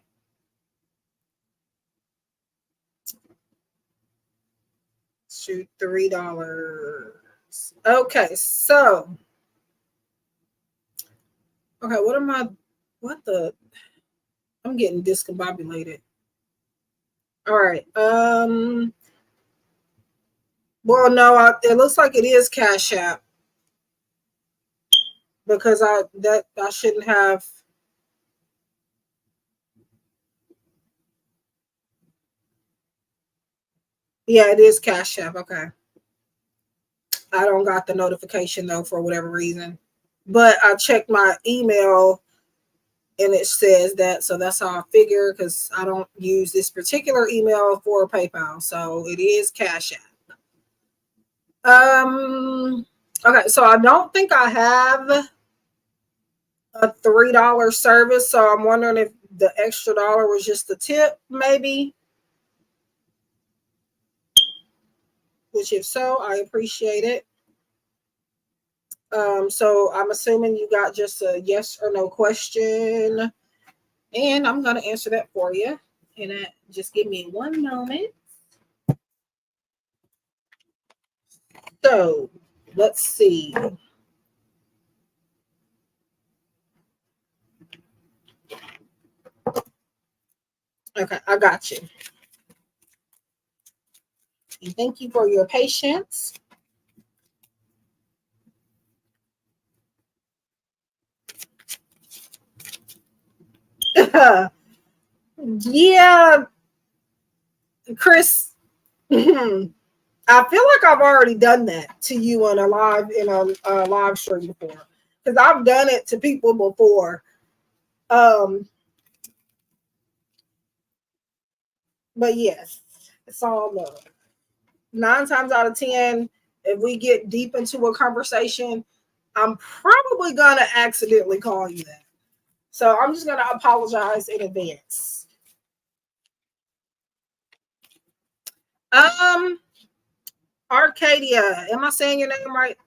Shoot, $3. Okay, so okay, I'm getting discombobulated. All right. Well, no, it looks like it is Cash App because I shouldn't have. Yeah, it is Cash App. Okay. I don't got the notification though for whatever reason. But I checked my email and it says that, so that's how I figure, because I don't use this particular email for PayPal. So it is Cash App. Okay, so I don't think I have a $3 service. So I'm wondering if the extra dollar was just a tip, maybe. Which if so, I appreciate it. So I'm assuming you got just a yes or no question. And I'm going to answer that for you. And just give me 1 moment. So let's see. Okay, I got you. And thank you for your patience. Yeah, Chris. I feel like I've already done that to you on a live stream before, because I've done it to people before. But yes, it's all love. 9 times out of 10, if we get deep into a conversation, I'm probably gonna accidentally call you that. So I'm just gonna apologize in advance. Arcadia, am I saying your name right?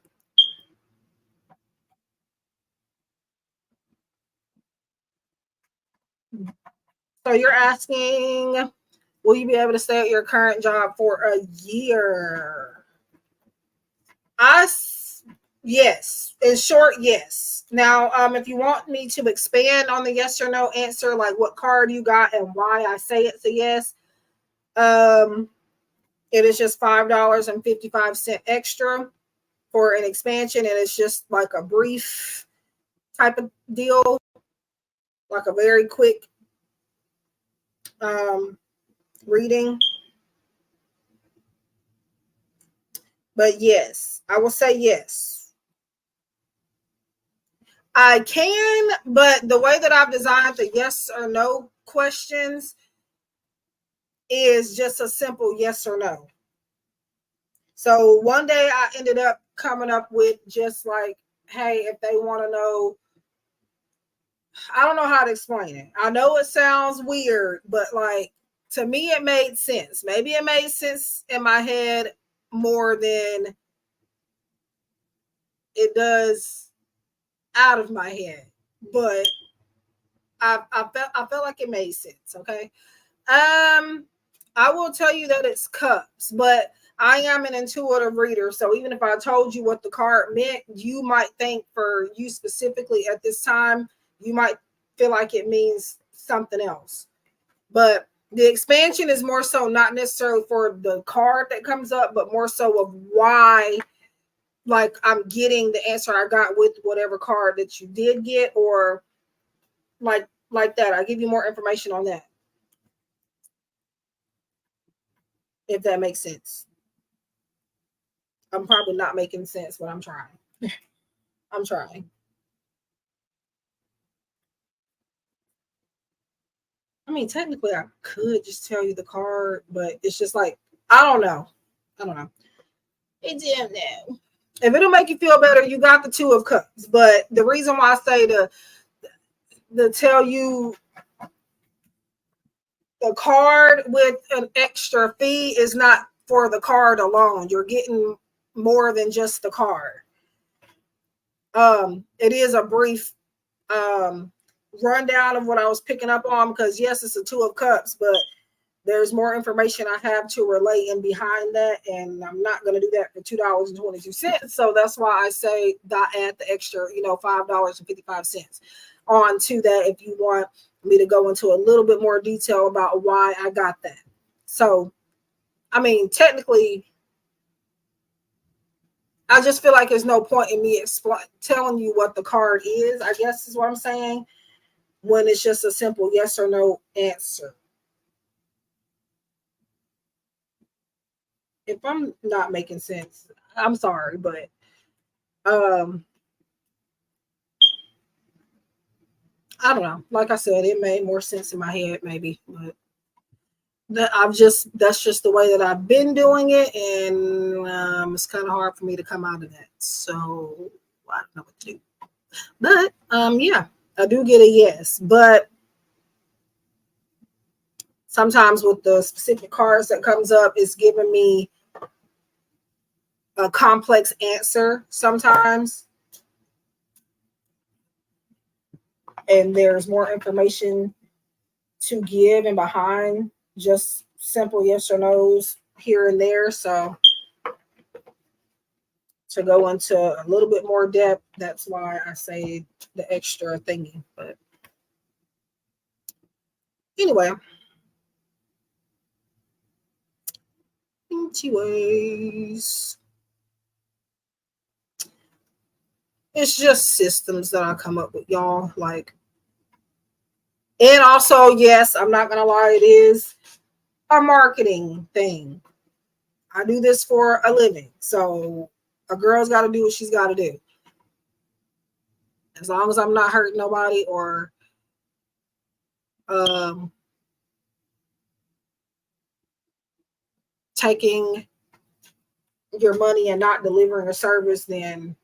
So you're asking, will you be able to stay at your current job for a year? Yes. In short, yes. Now, if you want me to expand on the yes or no answer, like what card you got and why I say it's a yes, it is just $5.55 extra for an expansion, and it's just like a brief type of deal, like a very quick reading. But yes, I will say yes. I can, but the way that I've designed the yes or no questions is just a simple yes or no. So one day I ended up coming up with just like, hey, if they want to know, I don't know how to explain it. I know it sounds weird, but like to me, it made sense. Maybe it made sense in my head more than it does out of my head, but I felt like it made sense. Okay. I will tell you that it's cups, but I am an intuitive reader. So even if I told you what the card meant, you might think for you specifically at this time, you might feel like it means something else. But the expansion is more so not necessarily for the card that comes up, but more so of why, like, I'm getting the answer I got with whatever card that you did get, or like that. I'll give you more information on that, if that makes sense. I'm probably not making sense, but I'm trying. I'm trying. I mean, technically, I could just tell you the card, but it's just like, I don't know. I don't know. It's in there. If it'll make you feel better, you got the Two of Cups. But the reason why I say to tell you the card with an extra fee is not for the card alone. You're getting more than just the card. It is a brief rundown of what I was picking up on, because yes, it's a Two of Cups, but there's more information I have to relay in behind that, and I'm not going to do that for $2.22. So that's why I say add the extra, $5.55 on to that if you want me to go into a little bit more detail about why I got that. So, I mean, technically, I just feel like there's no point in me telling you what the card is, I guess is what I'm saying, when it's just a simple yes or no answer. If I'm not making sense, I'm sorry, but I don't know. Like I said, it made more sense in my head, maybe, but that's just the way that I've been doing it, and it's kind of hard for me to come out of that. So I don't know what to do. But yeah, I do get a yes. But sometimes with the specific cards that comes up, it's giving me a complex answer sometimes, and there's more information to give and behind just simple yes or no's here and there. So to go into a little bit more depth, that's why I say the extra thingy. But anyway, it's just systems that I come up with, y'all. Like, and also, yes, I'm not gonna lie, it is a marketing thing. I do this for a living, so a girl's got to do what she's got to do. As long as I'm not hurting nobody or taking your money and not delivering a service, then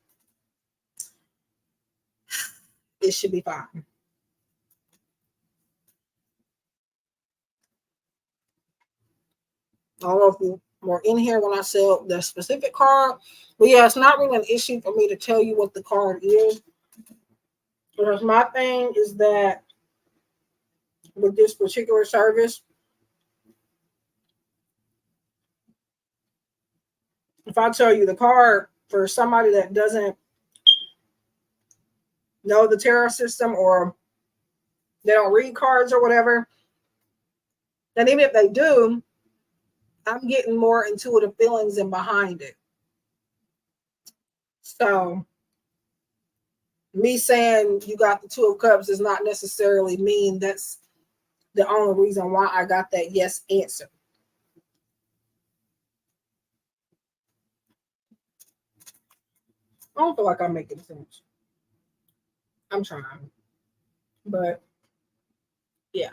it should be fine. I don't know if you were in here when I said the specific card, but yeah, it's not really an issue for me to tell you what the card is. Because my thing is that with this particular service, if I tell you the card for somebody that doesn't know the tarot system or they don't read cards or whatever, and even if they do, I'm getting more intuitive feelings in behind it. So me saying you got the Two of Cups does not necessarily mean that's the only reason why I got that yes answer. I don't feel like I'm making sense. I'm trying. But yeah.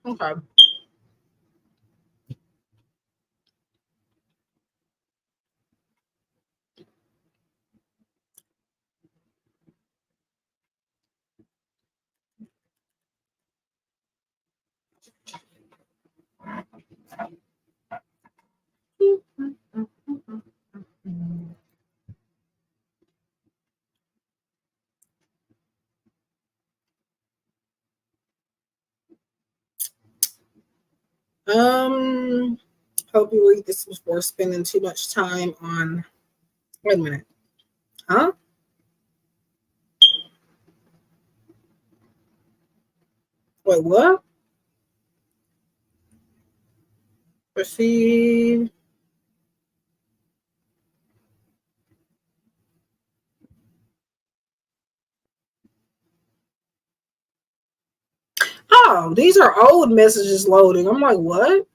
Okay. Um, hope you read this before spending too much time on. Wait a minute. Huh? Wait, what? Proceed. Oh, these are old messages loading. I'm like, what?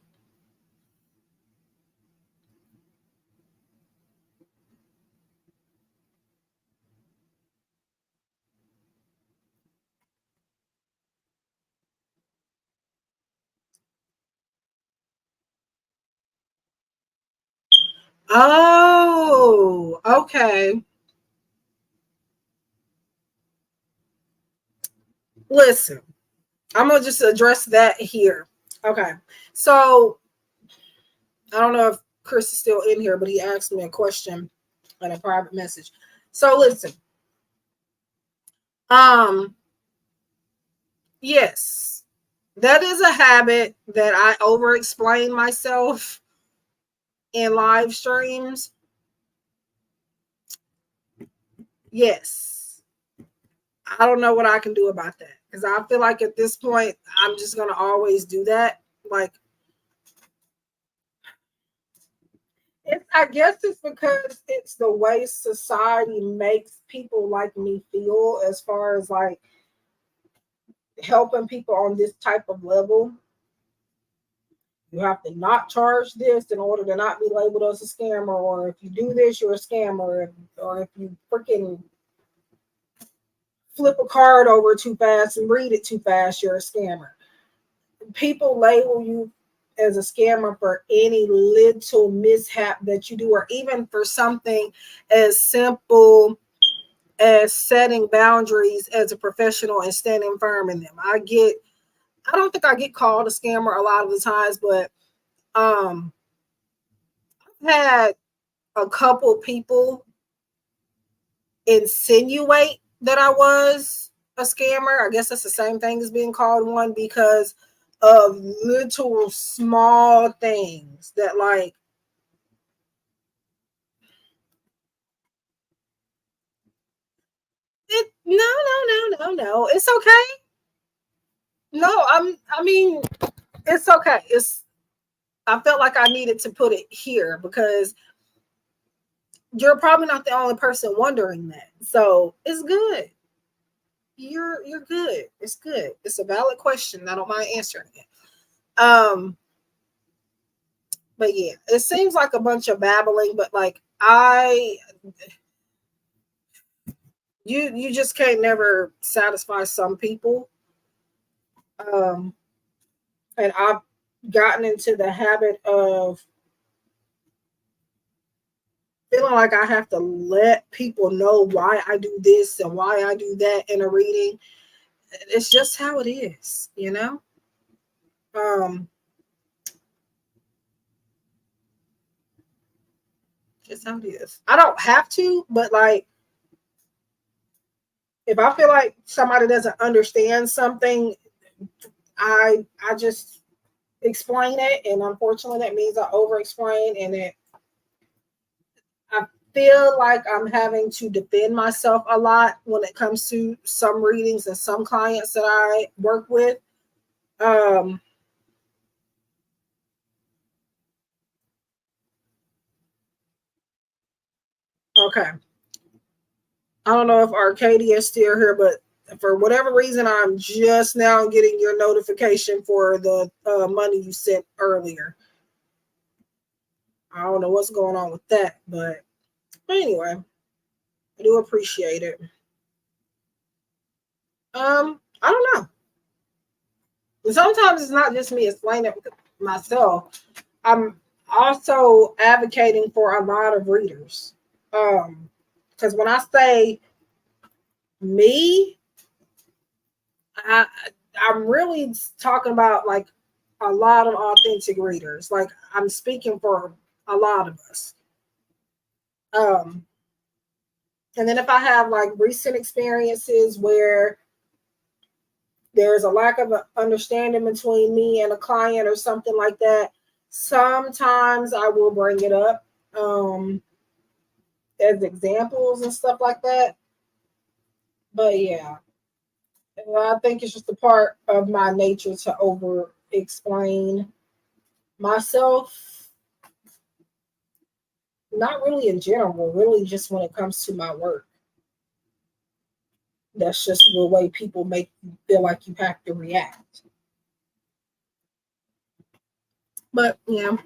Oh, okay. Listen, I'm gonna just address that here. Okay. So I don't know if Chris is still in here, but he asked me a question in a private message. So listen, um, yes, that is a habit that I over explain myself in live streams. Yes. I don't know what I can do about that. Because I feel like at this point, I'm just gonna always do that. Like I guess it's because it's the way society makes people like me feel as far as like helping people on this type of level. You have to not charge this in order to not be labeled as a scammer, or if you do this, you're a scammer, or if you freaking flip a card over too fast and read it too fast, you're a scammer. People label you as a scammer for any little mishap that you do, or even for something as simple as setting boundaries as a professional and standing firm in them. I don't think I get called a scammer a lot of the times, but I've had a couple people insinuate that I was a scammer. I guess that's the same thing as being called one because of little small things that like it no. It's okay. No, I mean it's okay. It's I felt like I needed to put it here because you're probably not the only person wondering that. So it's good. You're good. It's good. It's a valid question. I don't mind answering it. But yeah, it seems like a bunch of babbling, but like you just can't never satisfy some people. Um and I've gotten into the habit of feeling like I have to let people know why I do this and why I do that in a reading. It's just how it is, you know? Um, just how it is. I don't have to, but like if I feel like somebody doesn't understand something, I just explain it, and unfortunately that means I over explain, and I feel like I'm having to defend myself a lot when it comes to some readings and some clients that I work with. Um, okay. I don't know if Arcadia is still here, but for whatever reason, I'm just now getting your notification for the money you sent earlier. I don't know what's going on with that, but anyway, I do appreciate it. I don't know. And sometimes it's not just me explaining it myself. I'm also advocating for a lot of readers. Because when I say me, I I'm really talking about like a lot of authentic readers. Like I'm speaking for a lot of us. Um, and then if I have like recent experiences where there's a lack of understanding between me and a client or something like that, sometimes I will bring it up as examples and stuff like that. But yeah, I think it's just a part of my nature to over explain myself, not really in general, really just when it comes to my work. That's just the way people make you feel like you have to react. But yeah,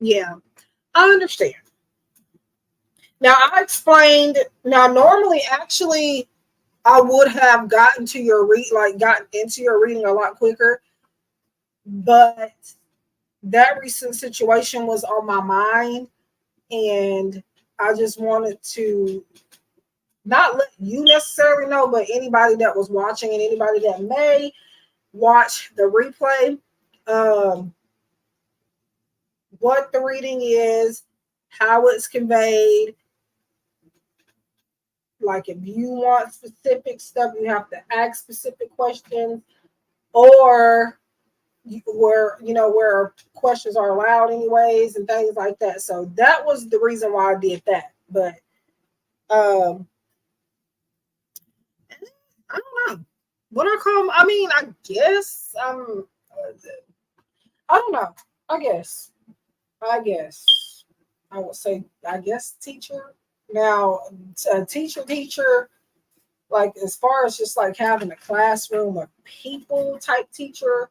yeah, I understand. Now I explained. Now normally, actually, I would have gotten to your gotten into your reading a lot quicker, but that recent situation was on my mind, and I just wanted to not let you necessarily know, but anybody that was watching and anybody that may watch the replay, um, what the reading is, how it's conveyed. Like if you want specific stuff, you have to ask specific questions, or where questions are allowed anyways and things like that. So that was the reason why I did that. But I don't know what I call. I mean, I guess I don't know. I guess. I guess I would say. I guess teacher. Now, a teacher, like as far as just like having a classroom of people type teacher,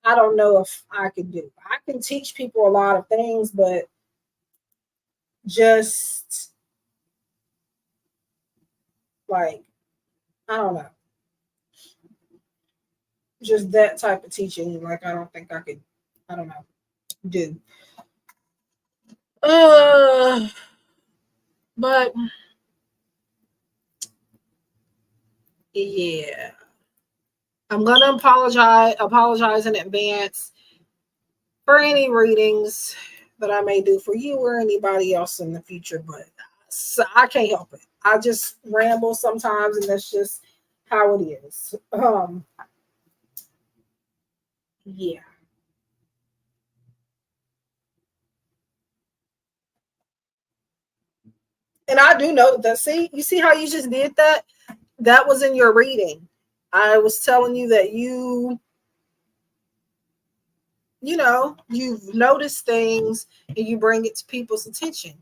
I don't know if I could do. I can teach people a lot of things, but just like I don't know, just that type of teaching. Like I don't think I could. I don't know. Do. Uh, but yeah, I'm gonna apologize in advance for any readings that I may do for you or anybody else in the future. But I can't help it. I just ramble sometimes, and that's just how it is. Yeah. And I do know that. See, you see how you just did that? That was in your reading. I was telling you that you've noticed things and you bring it to people's attention.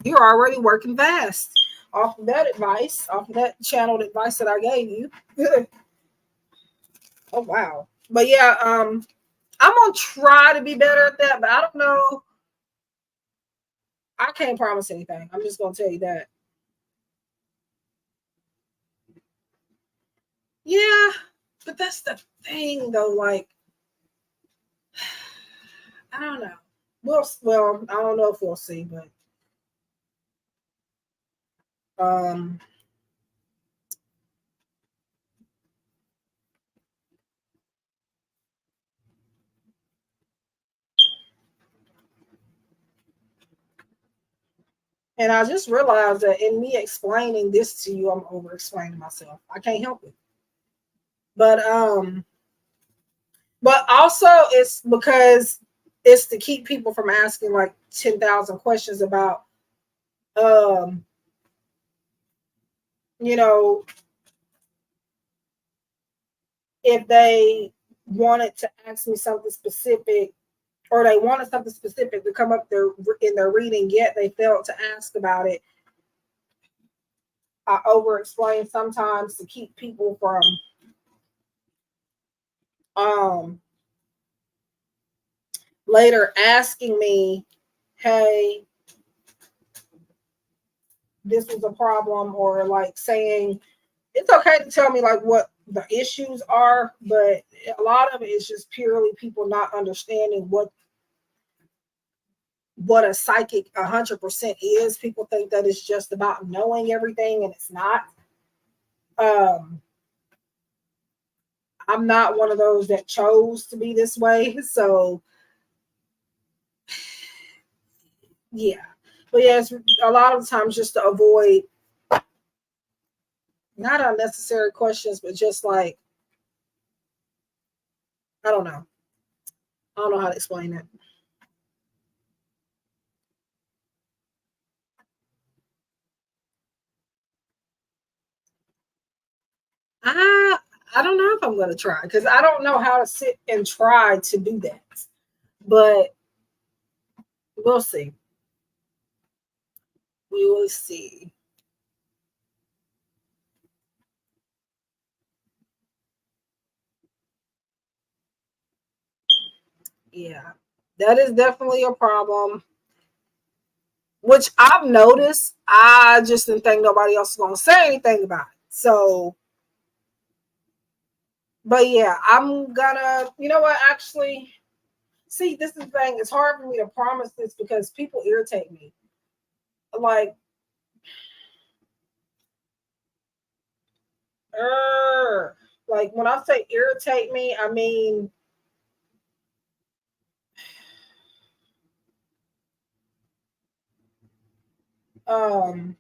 You're already working fast off of that advice, off of that channeled advice that I gave you. Oh wow. But yeah, I'm gonna try to be better at that, but I don't know. I can't promise anything. I'm just gonna tell you that. Yeah, but that's the thing though. Like, I don't know. Well, I don't know if we'll see, but um, and I just realized that in me explaining this to you, I'm over explaining myself. I can't help it. But also it's because it's to keep people from asking like 10,000 questions about um, you know, if they wanted to ask me something specific or they wanted something specific to come up there in their reading, yet they failed to ask about it. I over explain sometimes to keep people from um, later asking me, hey, this was a problem, or like saying, it's okay to tell me like what the issues are, but a lot of it is just purely people not understanding what a psychic 100% is. People think that it's just about knowing everything, and it's not. Um, I'm not one of those that chose to be this way. So yeah. But yeah, it's a lot of times just to avoid not unnecessary questions, but just like, I don't know. I don't know how to explain it. I I don't know if I'm gonna try because I don't know how to sit and try to do that. But we'll see. We will see. Yeah. That is definitely a problem. which I've noticed. I just didn't think nobody else was going to say anything about it. So, but yeah, I'm gonna, you know what, actually, see, this is the thing. It's hard for me to promise this because people irritate me. Like, like when I say irritate me, I mean, um,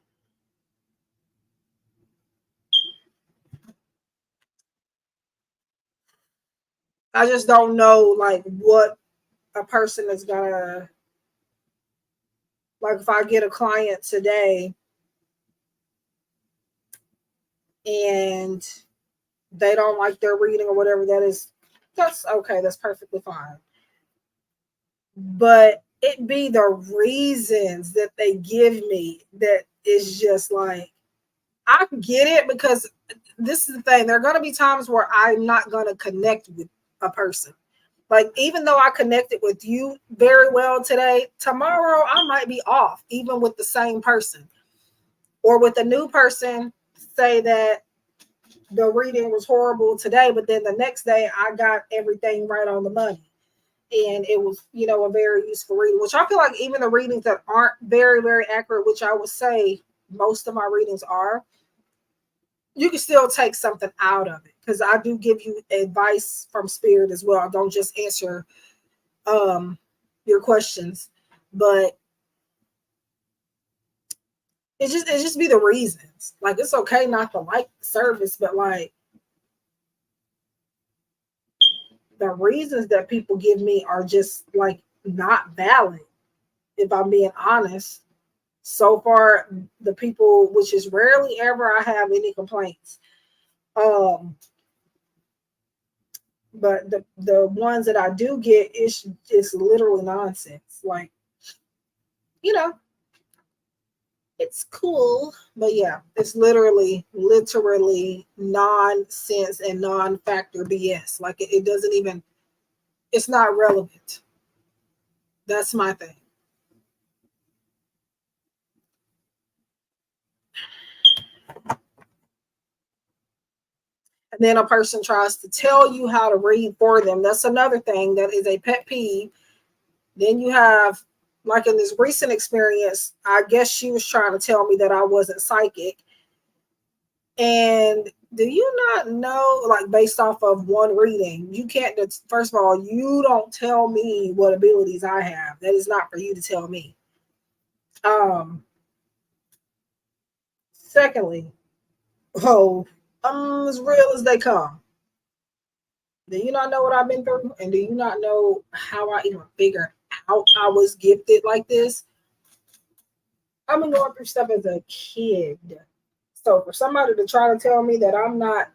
I just don't know like what a person is gonna like. If I get a client today and they don't like their reading or whatever, that's okay. That's perfectly fine. But it be the reasons that they give me that is just like, I get it, because this is the thing. There are going to be times where I'm not going to connect with a person. Like, even though I connected with you very well today, tomorrow I might be off, even with the same person. Or with a new person, say that the reading was horrible today, but then the next day I got everything right on the money. And it was, a very useful reading, which I feel like even the readings that aren't very, very accurate, which I would say most of my readings are, you can still take something out of it, because I do give you advice from spirit as well. I don't just answer your questions, but it just be the reasons. Like, it's okay not to like the service, but like the reasons that people give me are just like not valid, if I'm being honest. So far, the people, which is rarely ever I have any complaints. Um, but the ones that I do get is literally nonsense. Like, you know, it's cool, but yeah, it's literally nonsense and non-factor BS. Like, it doesn't even, it's not relevant. That's my thing. And then a person tries to tell you how to read for them. That's another thing that is a pet peeve. Then you have, like in this recent experience, I guess she was trying to tell me that I wasn't psychic. And do you not know, like, based off of one reading, you can't, first of all, you don't tell me what abilities I have. That is not for you to tell me. Um, Secondly, oh, I'm as real as they come. Do you not know what I've been through? And do you not know how I even figured out I was gifted like this? I've been going through stuff as a kid. So for somebody to try to tell me that I'm not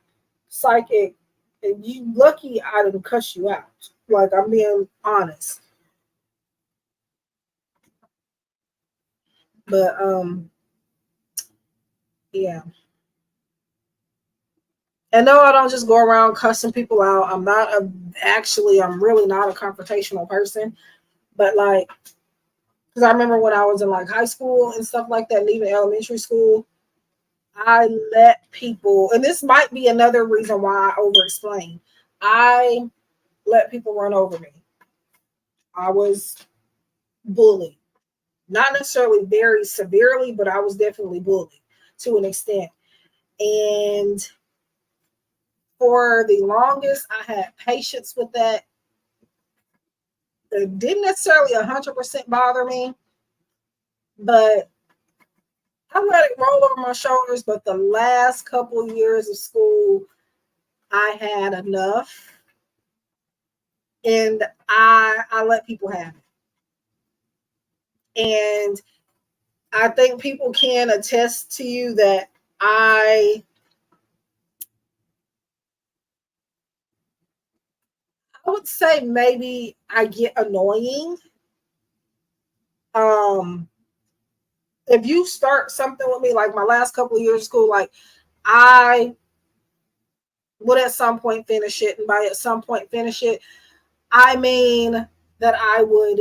psychic, and you lucky I didn't cuss you out. Like, I'm being honest. But yeah. And no, I don't just go around cussing people out. I'm really not a confrontational person. But like, because I remember when I was in like high school and stuff like that, and even elementary school, I let people, and this might be another reason why I over explain. I let people run over me. I was bullied. Not necessarily very severely, but I was definitely bullied to an extent. And for the longest, I had patience with that. It didn't necessarily 100% bother me, but I let it roll over my shoulders. But the last couple of years of school, I had enough, and I let people have it. And I think people can attest to you that I would say maybe I get annoying. Um, if you start something with me, like my last couple of years of school, like I would at some point finish it, and by at some point finish it, I mean that I would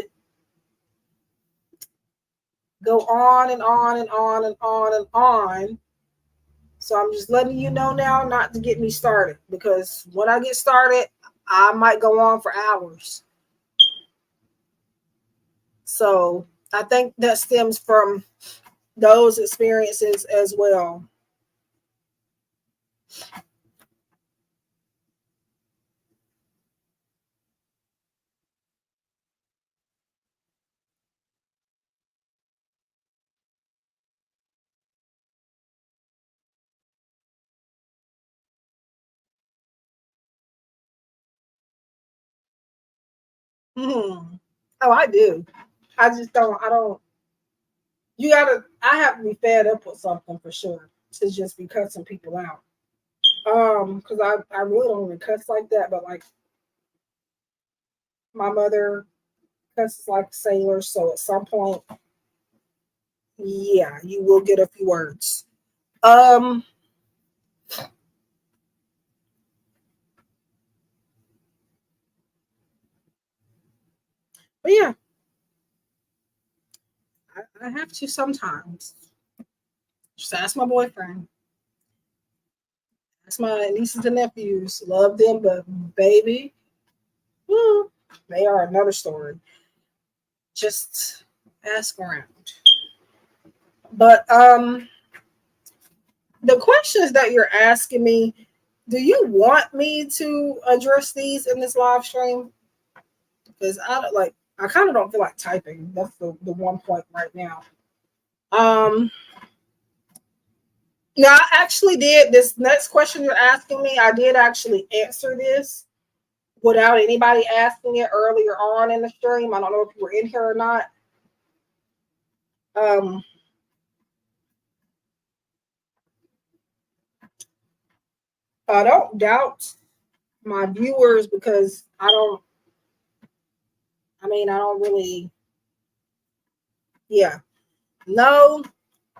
go on and on and on and on and on. So I'm just letting you know now not to get me started, because when I get started, I might go on for hours. So I think that stems from those experiences as well. Hmm. Oh, I do. I don't, I have to be fed up with something for sure to just be cussing people out. Because I really don't even cuss like that, but like my mother cusses like a sailor, so at some point, yeah, you will get a few words. Um, but yeah, I have to sometimes. Just ask my boyfriend. Ask my nieces and nephews. Love them, but baby, woo, they are another story. Just ask around. But the questions that you're asking me, do you want me to address these in this live stream? Because I don't like, I kind of don't feel like typing. That's the one point right now. Um, Now, I actually did this next question you're asking me. I did actually answer this without anybody asking it earlier on in the stream. I don't know if you were in here or not. Um, I don't doubt my viewers because I don't really, yeah. No,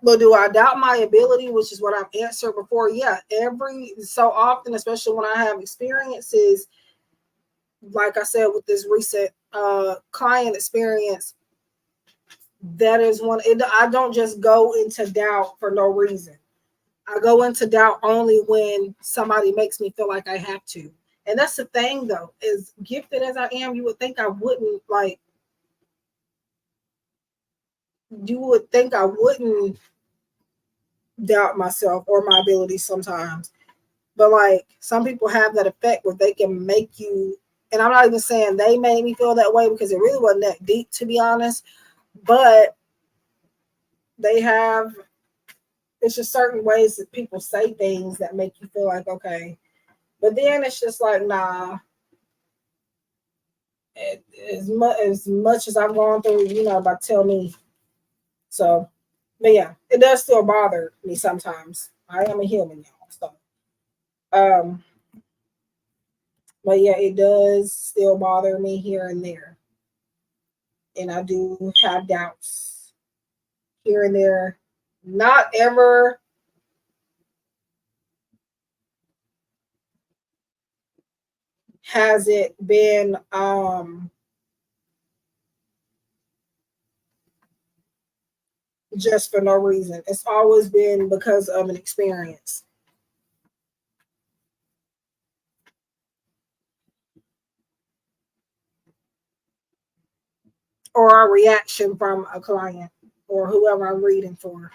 but do I doubt my ability, which is what I've answered before? Yeah, every so often, especially when I have experiences, like I said, with this recent client experience, that is one. I don't just go into doubt for no reason. I go into doubt only when somebody makes me feel like I have to. And that's the thing, though, as gifted as I am, you would think I wouldn't doubt myself or my abilities sometimes. But like some people have that effect where they can make you, and I'm not even saying they made me feel that way because it really wasn't that deep, to be honest. But they have, it's just certain ways that people say things that make you feel like, okay. But then it's just like, nah, as much as I've gone through, about tell me. So, but yeah, it does still bother me sometimes. I am a human, y'all. So, um, but yeah, it does still bother me here and there. And I do have doubts here and there. Not ever has it been just for no reason. It's always been because of an experience or a reaction from a client or whoever I'm reading for.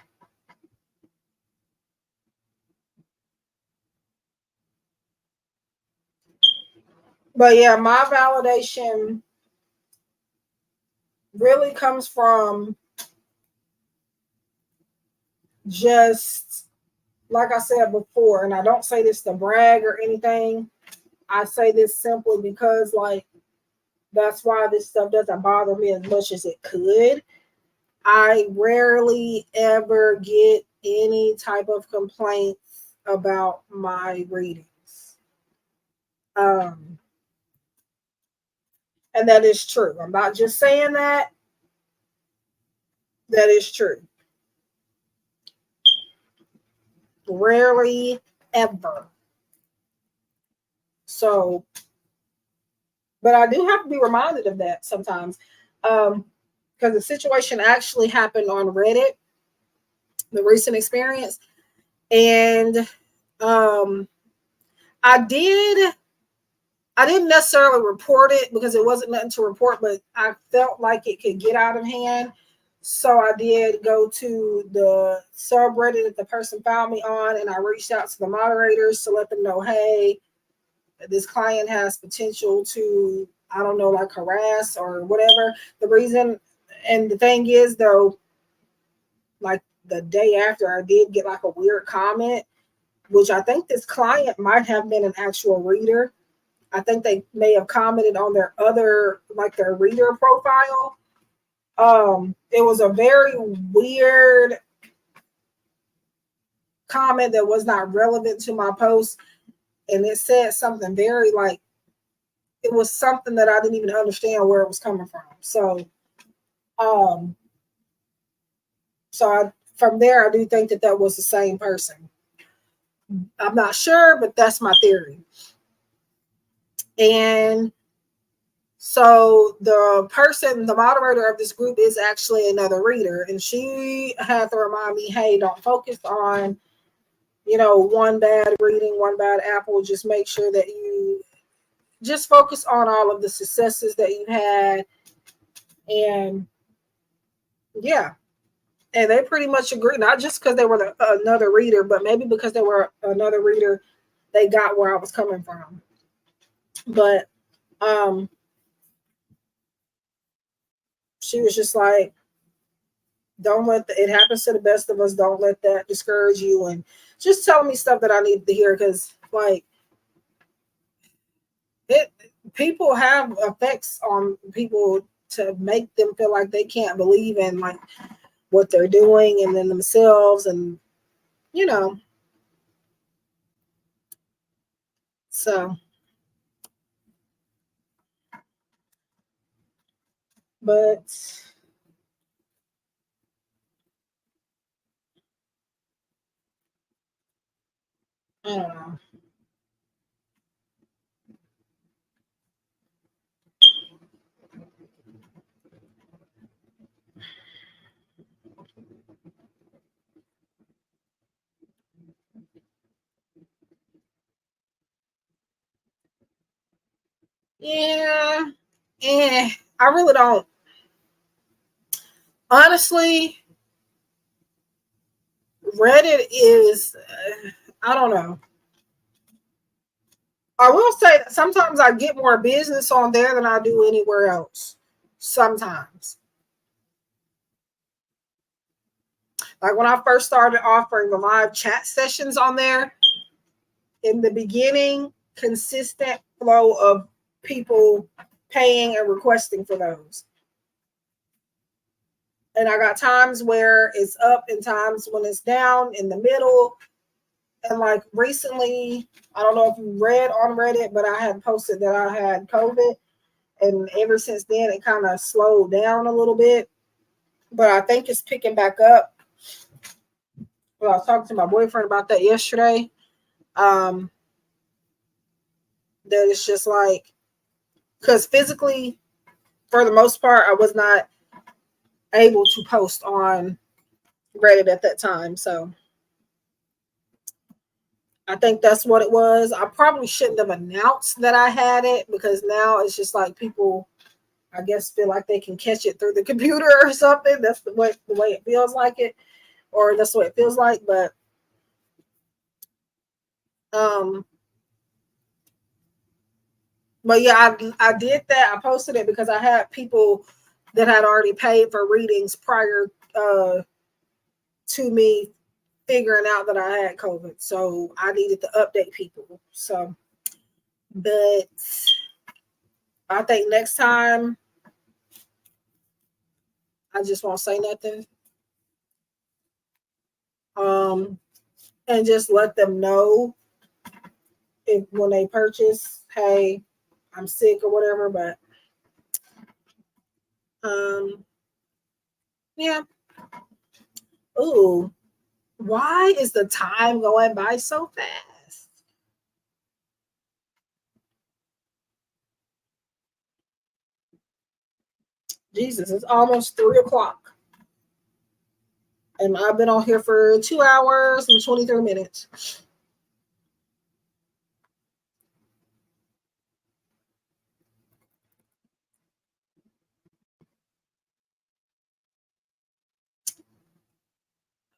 But yeah, my validation really comes from just like I said before, and I don't say this to brag or anything. I say this simply because like that's why this stuff doesn't bother me as much as it could. I rarely ever get any type of complaints about my readings. Um, and that is true. I'm not just saying that. That is true. Rarely ever. So, but I do have to be reminded of that sometimes. Um, because the situation actually happened on Reddit, the recent experience. And I didn't necessarily report it because it wasn't nothing to report, but I felt like it could get out of hand. So I did go to the subreddit that the person found me on, and I reached out to the moderators to let them know, hey, this client has potential to, I don't know, like harass or whatever. The reason, and the thing is though, like the day after, I did get like a weird comment, which I think this client might have been an actual reader. I think they may have commented on their other, like their reader profile. It was a very weird comment that was not relevant to my post. And it said something very like, it was something that I didn't even understand where it was coming from. So, from there, I do think that that was the same person. I'm not sure, but that's my theory. And so the person, the moderator of this group is actually another reader, and she had to remind me, hey, don't focus on, one bad reading, one bad apple. Just make sure that you just focus on all of the successes that you had. And yeah, and they pretty much agree, not just because they were another reader, but maybe because they were another reader, they got where I was coming from. But she was just like, don't let it happens to the best of us. Don't let that discourage you, and just telling me stuff that I needed to hear, because like people have effects on people to make them feel like they can't believe in like what they're doing and then themselves, and so, but I don't know. Yeah, I really don't. Honestly, Reddit is, I don't know. I will say that sometimes I get more business on there than I do anywhere else. Sometimes. Like when I first started offering the live chat sessions on there, in the beginning, consistent flow of people paying and requesting for those. And I got times where it's up and times when it's down in the middle. And like recently, I don't know if you read on Reddit, but I had posted that I had COVID. And ever since then, it kind of slowed down a little bit. But I think it's picking back up. Well, I was talking to my boyfriend about that yesterday. That it's just like, because physically, for the most part, I was not able to post on Reddit at that time. So I think that's what it was. I probably shouldn't have announced that I had it, because now it's just like people, I guess, feel like they can catch it through the computer or something. That's the way it feels like it, or that's what it feels like. But yeah, I did that. I posted it because I had people that had already paid for readings prior to me figuring out that I had COVID. So I needed to update people. So, but I think next time I just won't say nothing. And just let them know if when they purchase, hey, I'm sick or whatever. But yeah. Ooh, why is the time going by so fast? Jesus, it's almost 3 o'clock. And I've been on here for 2 hours and 23 minutes.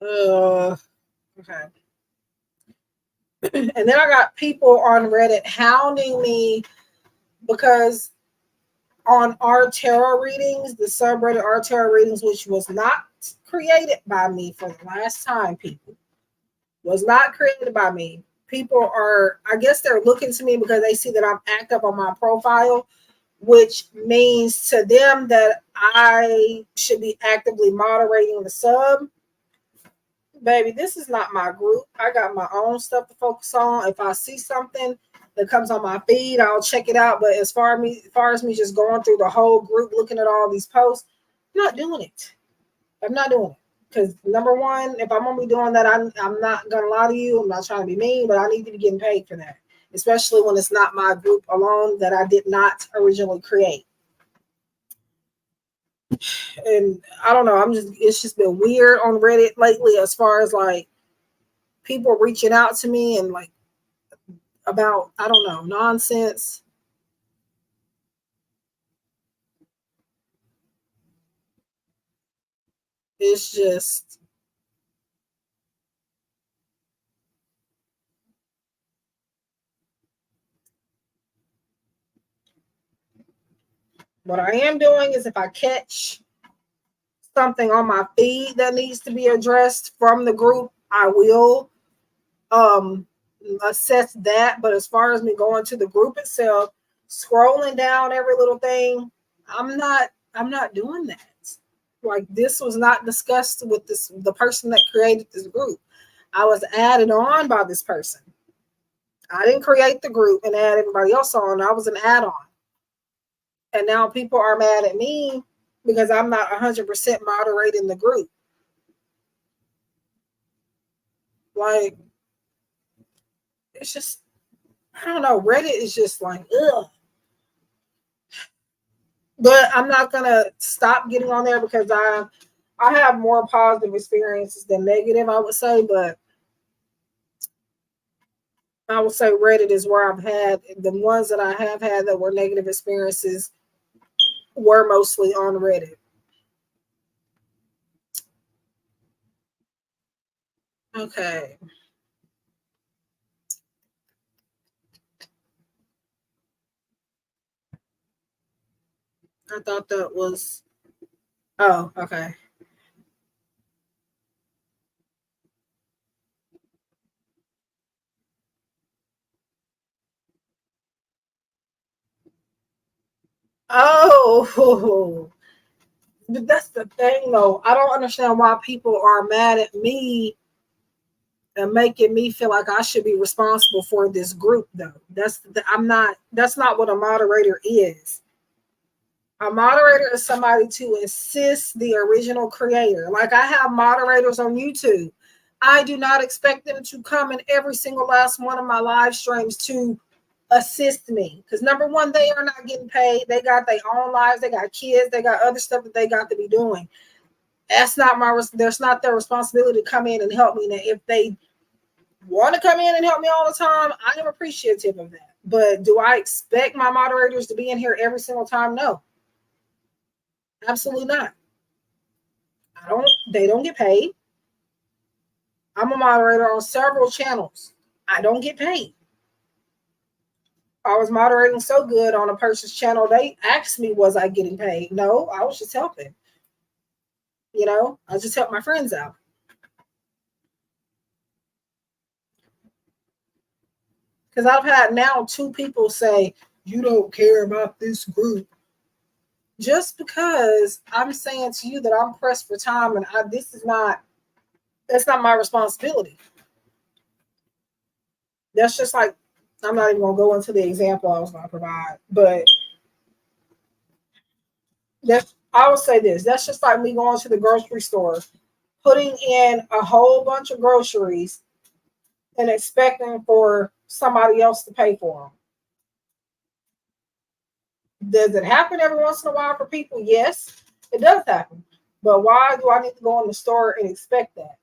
Okay. And then I got people on Reddit hounding me because on our tarot readings, the subreddit our tarot readings, which was not created by me for the last time, people, was not created by me. People are, I guess they're looking to me because they see that I'm active on my profile, which means to them that I should be actively moderating the sub. Baby, this is not my group. I got my own stuff to focus on. If I see something that comes on my feed, I'll check it out. But as far as me just going through the whole group, looking at all these posts, I'm not doing it. I'm not doing it. Because number one, if I'm gonna be doing that, I'm not gonna lie to you. I'm not trying to be mean, but I need to be getting paid for that. Especially when it's not my group alone that I did not originally create. And I don't know, it's just been weird on Reddit lately as far as like people reaching out to me and like about, I don't know, nonsense. It's just, what I am doing is if I catch something on my feed that needs to be addressed from the group, I will um assess that. But as far as me going to the group itself, scrolling down every little thing, I'm not doing that. Like, this was not discussed with the person that created this group. I was added on by this person. I didn't create the group and add everybody else on. I was an add-on. And now people are mad at me because I'm not 100% moderating the group. Like, it's just, I don't know. Reddit is just like, ugh. But I'm not gonna stop getting on there because I have more positive experiences than negative, I would say. But I would say Reddit is where I've had the ones that I have had that were negative experiences were mostly on Reddit. Okay. I thought that was, oh, okay. Oh, but that's the thing though. I don't understand why people are mad at me and making me feel like I should be responsible for this group though. That's not what a moderator is. A moderator is somebody to assist the original creator. Like, I have moderators on YouTube. I do not expect them to come in every single last one of my live streams to assist me. Because number one, they are not getting paid. They got their own lives. They got kids. They got other stuff that they got to be doing. That's not their responsibility to come in and help me. Now, if they want to come in and help me all the time, I am appreciative of that. But do I expect my moderators to be in here every single time? No, absolutely not. They don't get paid. I'm a moderator on several channels. I don't get paid. I was moderating so good on a person's channel, they asked me, was I getting paid? No, I was just helping. I just help my friends out. Because I've had now two people say, you don't care about this group. Just because I'm saying to you that I'm pressed for time and that's not my responsibility. That's just like, I'm not even going to go into the example I was going to provide, but I would say this. That's just like me going to the grocery store, putting in a whole bunch of groceries and expecting for somebody else to pay for them. Does it happen every once in a while for people? Yes, it does happen. But why do I need to go in the store and expect that?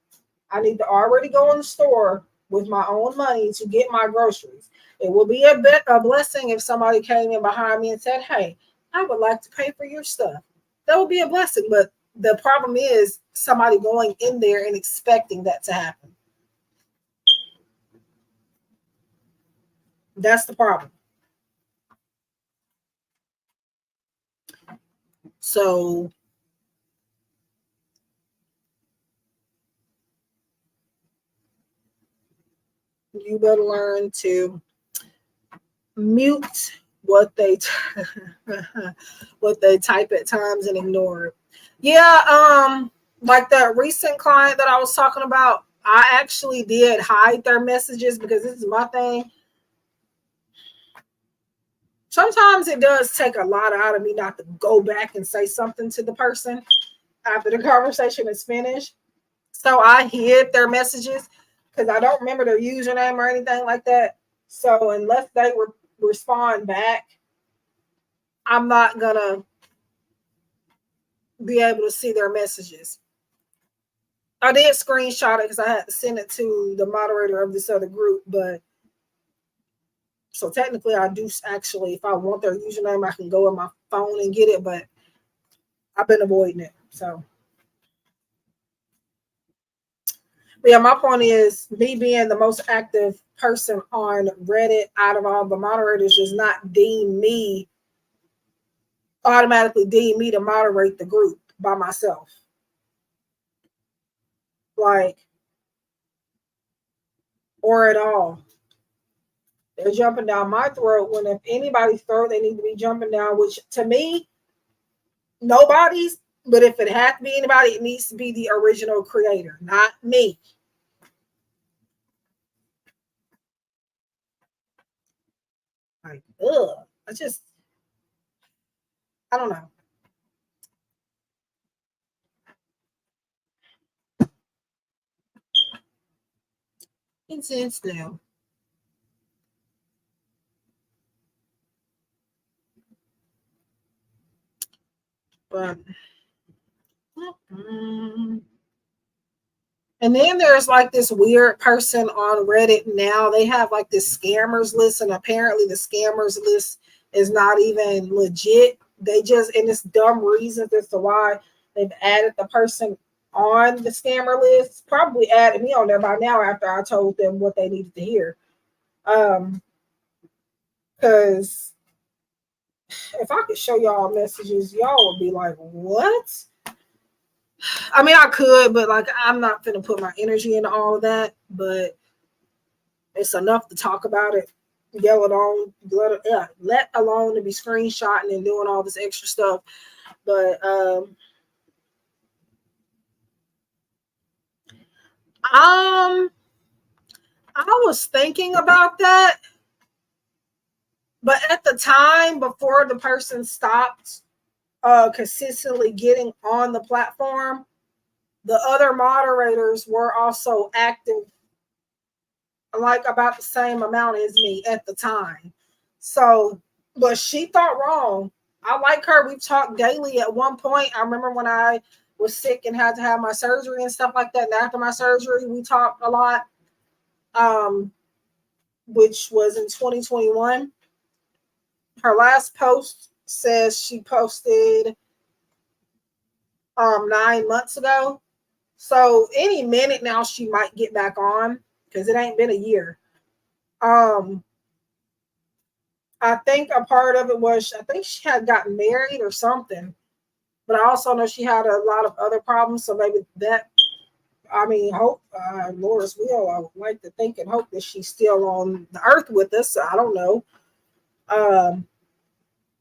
I need to already go in the store with my own money to get my groceries. It will be a blessing if somebody came in behind me and said, "Hey, I would like to pay for your stuff." That would be a blessing. But the problem is somebody going in there and expecting that to happen. That's the problem. So you better learn to mute what they what they type at times and ignore it. Yeah, like that recent client that I was talking about, I actually did hide their messages because this is my thing. Sometimes it does take a lot out of me not to go back and say something to the person after the conversation is finished. So I hid their messages because I don't remember their username or anything like that. So unless they respond back, I'm not gonna be able to see their messages. I did screenshot it because I had to send it to the moderator of this other group, but so technically I do actually, if I want their username, I can go on my phone and get it, but I've been avoiding it. So but yeah, my point is me being the most active person on Reddit out of all the moderators does not automatically deem me to moderate the group by myself. Like, or at all. They're jumping down my throat when if anybody's throat, they need to be jumping down, which to me, nobody's. But if it has to be anybody, it needs to be the original creator, not me. Like, ugh. I don't know. Intense now. But and then there's like this weird person on Reddit now. They have like this scammers list, and apparently the scammers list is not even legit. They just, and it's dumb reasons as to why they've added the person on the scammer list. Probably added me on there by now after I told them what they needed to hear. Because if I could show y'all messages, y'all would be like, what? I mean, I could, but like, I'm not going to put my energy into all of that. But it's enough to talk about it, yell it on, let alone to be screenshotting and doing all this extra stuff. But I was thinking about that, but at the time before the person stopped consistently getting on the platform, the other moderators were also active like about the same amount as me at the time. So, but she thought wrong. I like her. We've talked daily at one point. I remember when I was sick and had to have my surgery and stuff like that. And after my surgery, we talked a lot, which was in 2021. Her last post says she posted 9 months ago. So any minute now she might get back on because it ain't been a year. I think a part of it was I think she had gotten married or something, but I also know she had a lot of other problems. So maybe that, I mean, hope Laura's will. I would like to think and hope that she's still on the earth with us. I don't know,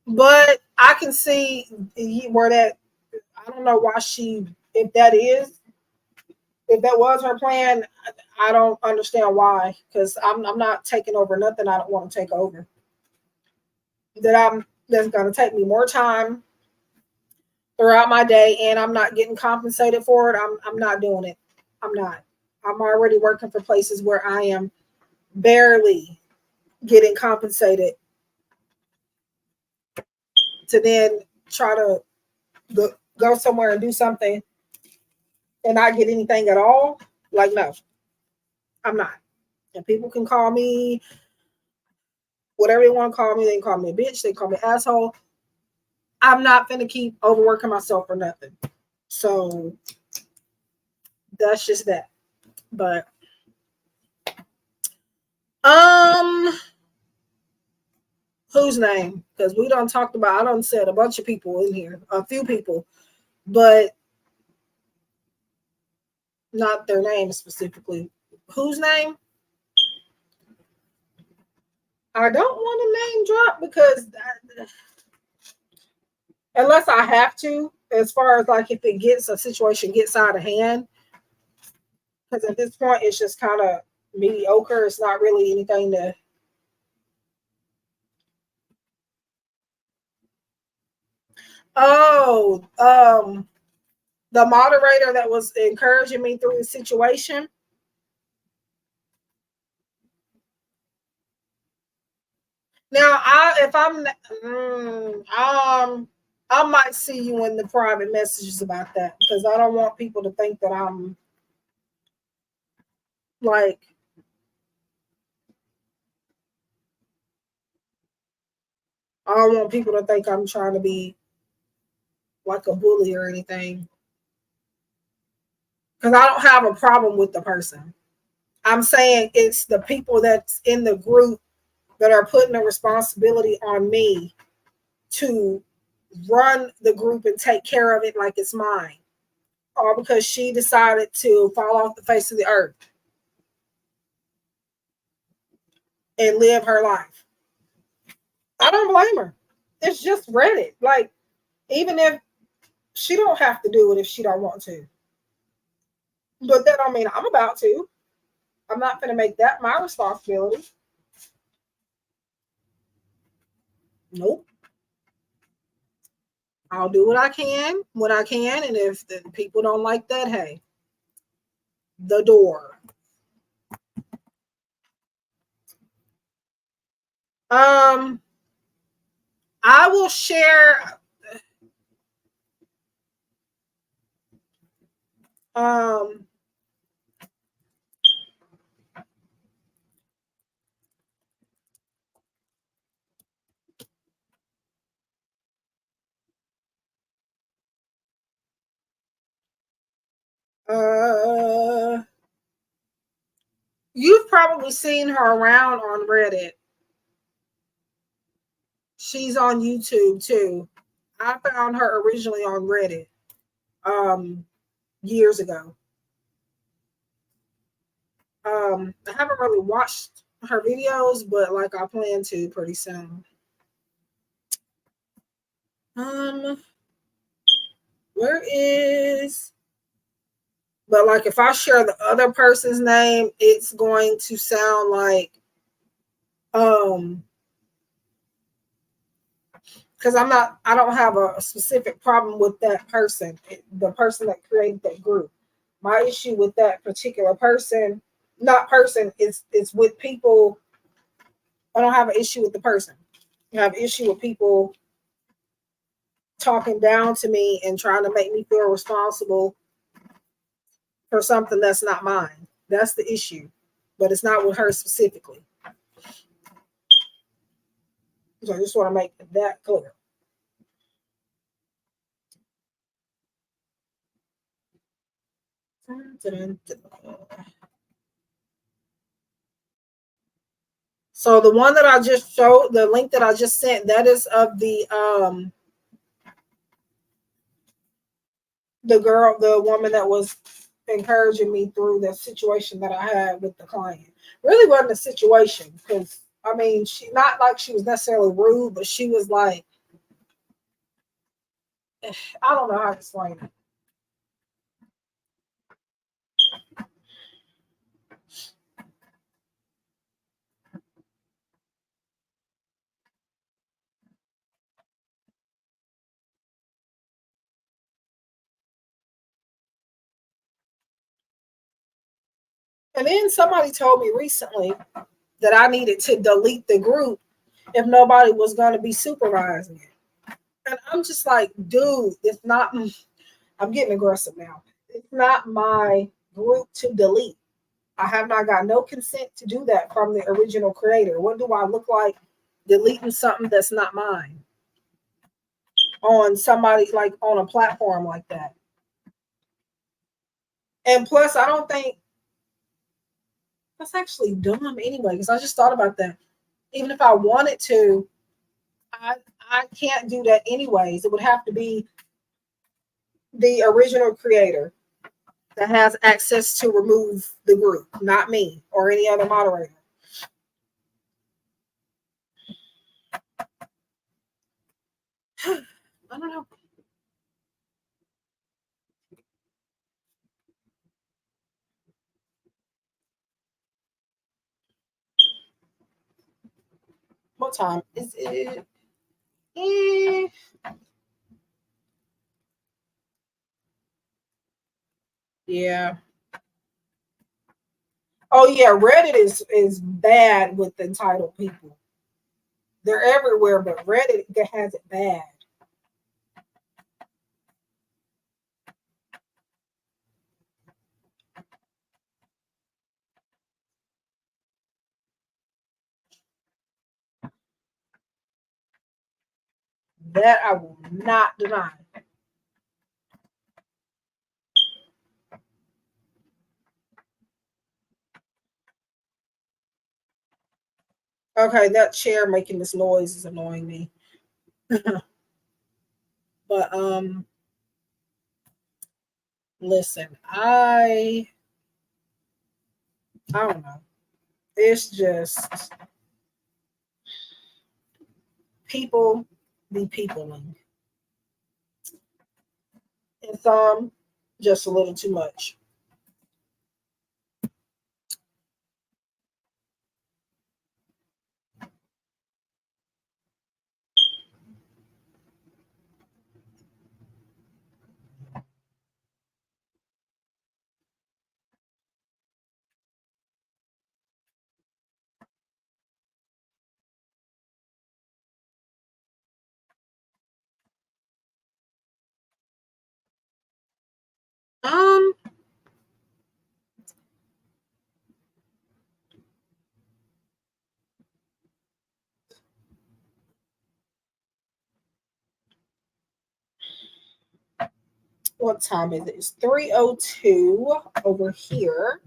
but I can see where that. I don't know why she, if that was her plan, I don't understand why. Because I'm not taking over nothing I don't want to take over. That's going to take me more time throughout my day, and I'm not getting compensated for it. I'm not doing it. I'm not. I'm already working for places where I am barely getting compensated to then try to go somewhere and do something and not get anything at all. Like, no, I'm not. And people can call me whatever they want to call me. They can call me a bitch. They can call me asshole. I'm not going to keep overworking myself for nothing. So that's just that. But whose name? Because we done talked about, I done said a bunch of people in here, a few people, but not their name specifically. Whose name? I don't want to name drop because unless I have to, as far as like if it gets a situation gets out of hand, because at this point it's just kind of mediocre. It's not really anything to. Oh, the moderator that was encouraging me through the situation. Now, I might see you in the private messages about that because I don't want people to think that I'm like, I don't want people to think I'm trying to be like a bully or anything because I don't have a problem with the person. I'm saying it's the people that's in the group that are putting the responsibility on me to run the group and take care of it like it's mine, all because she decided to fall off the face of the earth and live her life. I don't blame her. It's just Reddit. Like, even if she don't have to do it if she don't want to. But that don't mean I'm about to. I'm not going to make that my responsibility. Nope. I'll do what I can when I can. And if the people don't like that, hey, the door. I will share um you've probably seen her around on Reddit. She's on YouTube too. I found her originally on Reddit years ago. I haven't really watched her videos, but like I plan to pretty soon. Where is but like if I share the other person's name, it's going to sound like because I don't have a specific problem with that person, the person that created that group. My issue with that particular person, not person, it's with people. I don't have an issue with the person. I have an issue with people talking down to me and trying to make me feel responsible for something that's not mine. That's the issue, but it's not with her specifically. So I just want to make that clear. So the one that I just showed, the link that I just sent, that is of the girl, the woman that was encouraging me through the situation that I had with the client. Really wasn't a situation because I mean, she not like she was necessarily rude, but she was like, I don't know how to explain it. And then somebody told me recently that I needed to delete the group if nobody was going to be supervising it. And I'm just like, dude, it's not, I'm getting aggressive now. It's not my group to delete. I have not got no consent to do that from the original creator. What do I look like deleting something that's not mine on somebody, like on a platform like that? And plus, I don't think that's actually dumb anyway, because I just thought about that. Even if I wanted to, I I can't do that anyways. It would have to be the original creator that has access to remove the group, not me or any other moderator. I don't know. What time is it? Eh, yeah. Oh yeah, Reddit is bad with entitled people. They're everywhere, but Reddit has it bad. That I will not deny. Okay, that chair making this noise is annoying me. But listen, I don't know. It's just people be peopling. And some just a little too much. Um, what time is it? It's 3:02 over here.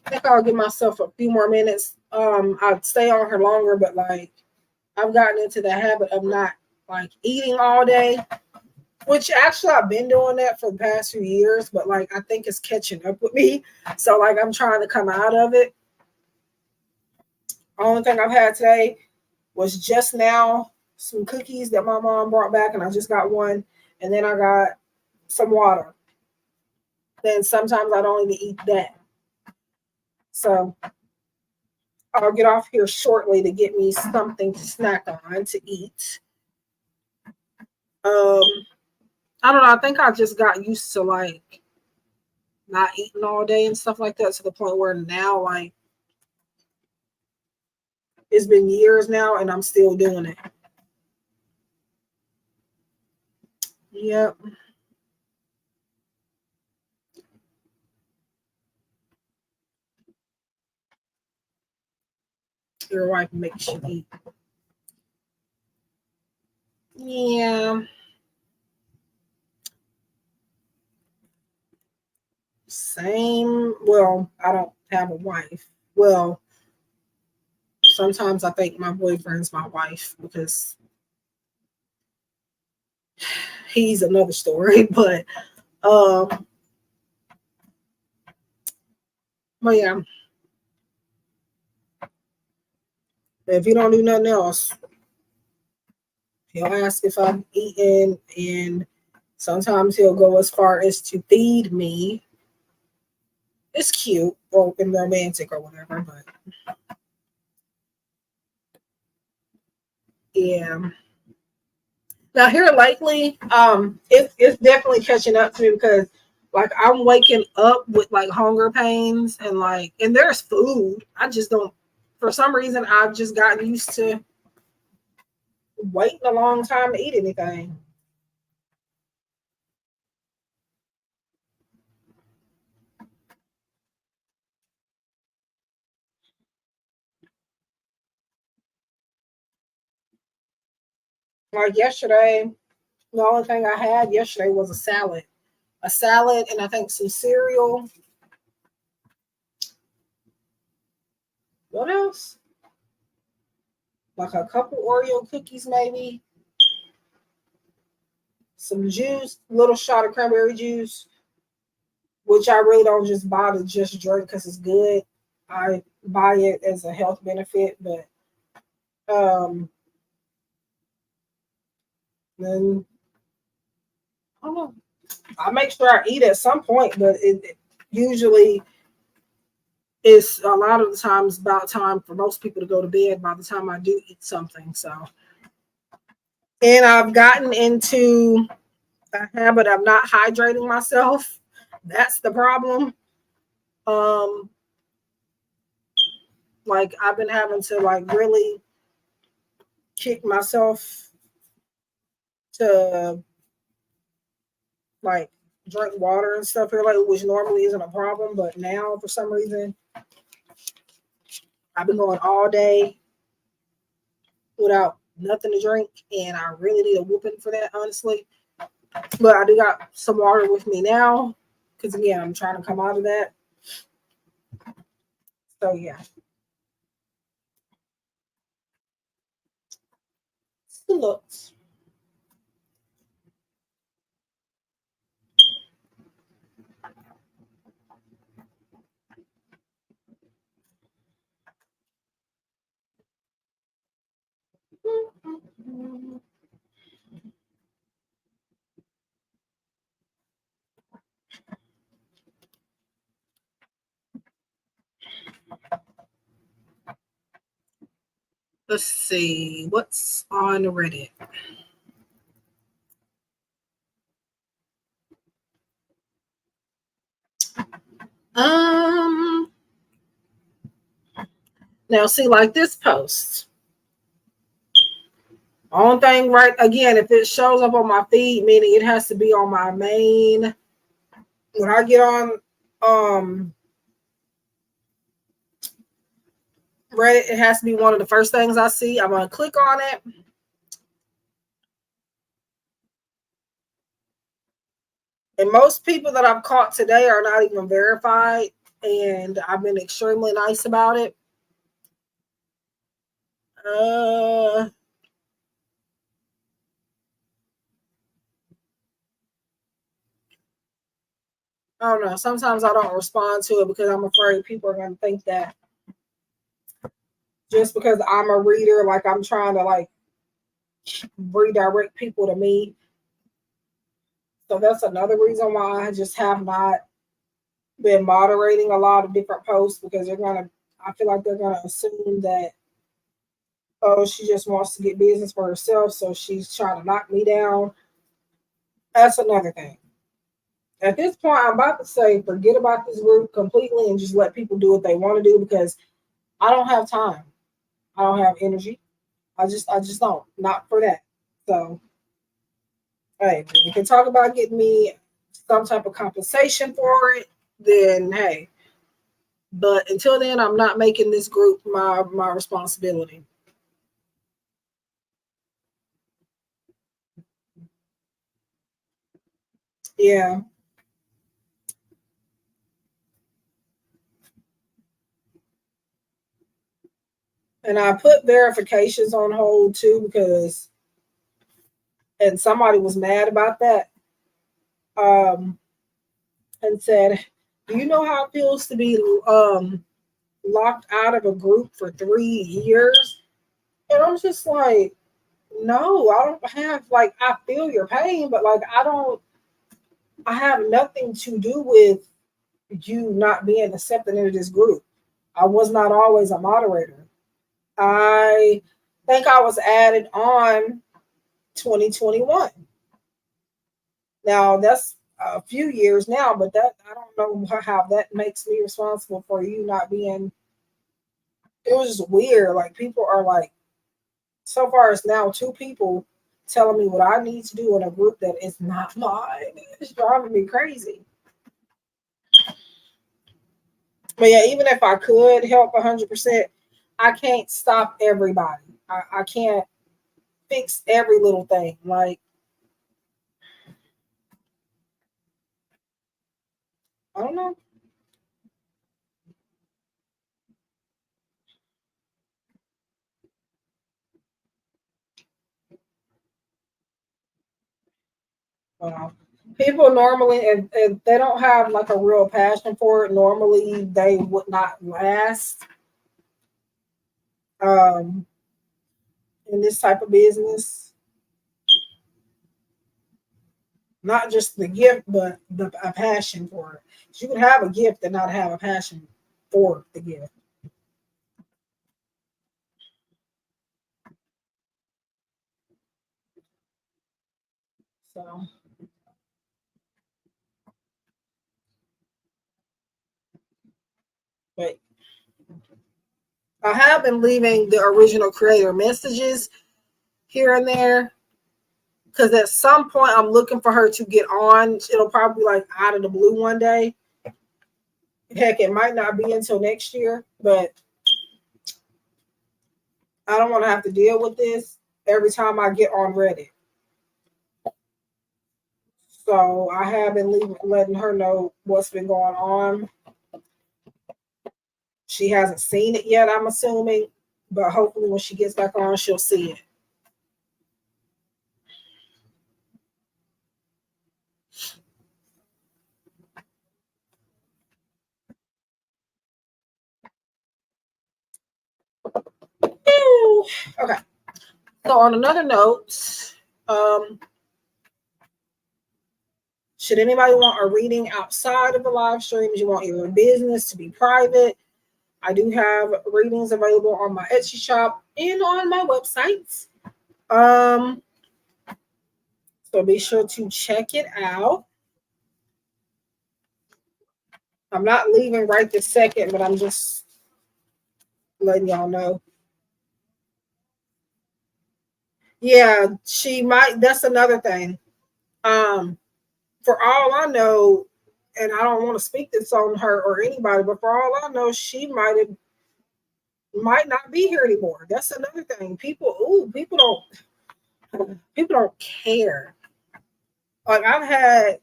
I think I'll give myself a few more minutes. I'd stay on her longer, but like I've gotten into the habit of not like eating all day, which actually I've been doing that for the past few years, but like I think it's catching up with me. So like I'm trying to come out of it. Only thing I've had today was just now some cookies that my mom brought back, and I just got one, and then I got some water. Then sometimes I don't even eat that. So I'll get off here shortly to get me something to snack on to eat. Um, I don't know. I think I just got used to like not eating all day and stuff like that to the point where now like it's been years now and I'm still doing it. Yep. Your wife makes you eat. Yeah. Same. Well, I don't have a wife. Well, sometimes I think my boyfriend's my wife because he's another story. Um, but yeah, if you don't do nothing else, he'll ask if I'm eating, and sometimes he'll go as far as to feed me. It's cute or and romantic or whatever, but yeah. Now here lately, it's definitely catching up to me because like I'm waking up with like hunger pains and like and there's food. I just don't for some reason I've just gotten used to waiting a long time to eat anything. Like yesterday, the only thing I had yesterday was a salad, and I think some cereal. What else? Like a couple Oreo cookies, maybe some juice, little shot of cranberry juice, which I really don't just buy to just drink because it's good. I buy it as a health benefit, but um, then I don't know. I make sure I eat at some point, but it usually it's a lot of the times about time for most people to go to bed by the time I do eat something. So, and I've gotten into a habit of not hydrating myself. That's the problem. Um, like I've been having to like really kick myself to like drink water and stuff here, like which normally isn't a problem, but now for some reason I've been going all day without nothing to drink, and I really need a whooping for that, honestly. But I do got some water with me now because again I'm trying to come out of that. So yeah, looks. Let's see what's on Reddit. Um, Now see, like this post. Only thing, right? Again, if it shows up on my feed, meaning it has to be on my main. When I get on Reddit, it has to be one of the first things I see. I'm gonna click on it. And most people that I've caught today are not even verified, and I've been extremely nice about it. I don't know. Sometimes I don't respond to it because I'm afraid people are going to think that just because I'm a reader, like I'm trying to like redirect people to me. So that's another reason why I just have not been moderating a lot of different posts because I feel like they're gonna assume that, oh, she just wants to get business for herself, so she's trying to knock me down. That's another thing. At this point, I'm about to say forget about this group completely and just let people do what they want to do because I don't have time. I don't have energy. I just don't. Not for that. So hey, if you can talk about getting me some type of compensation for it, then hey. But until then, I'm not making this group my responsibility. Yeah. And I put verifications on hold too because and somebody was mad about that. Um and said, do you know how it feels to be locked out of a group for 3 years? And I'm just like, no, I don't have like I feel your pain, but like I have nothing to do with you not being accepted into this group. I was not always a moderator. I think I was added on 2021. Now that's a few years now, but that I don't know how that makes me responsible for you not being. It was just weird. Like people are like so far it's now two people telling me what I need to do in a group that is not mine. It's driving me crazy. But yeah, even if I could help 100%, I can't stop everybody. I can't fix every little thing. Like, I don't know. Wow. People normally, if they don't have like a real passion for it, normally they would not last um, in this type of business. Not just the gift, but a passion for it. You could have a gift and not have a passion for the gift. So, but I have been leaving the original creator messages here and there because at some point I'm looking for her to get on. It'll probably be like out of the blue one day. Heck, it might not be until next year, but I don't want to have to deal with this every time I get on Reddit. So I have been letting her know what's been going on. She hasn't seen it yet, I'm assuming, but hopefully when she gets back on, she'll see it. Okay. So on another note, um, should anybody want a reading outside of the live streams? You want your business to be private? I do have readings available on my Etsy shop and on my website. Um, so be sure to check it out. I'm not leaving right this second, but I'm just letting y'all know. Yeah, she might. That's another thing. Um, for all I know, and I don't want to speak this on her or anybody, but for all I know, she might not be here anymore. That's another thing. People don't care. Like I've had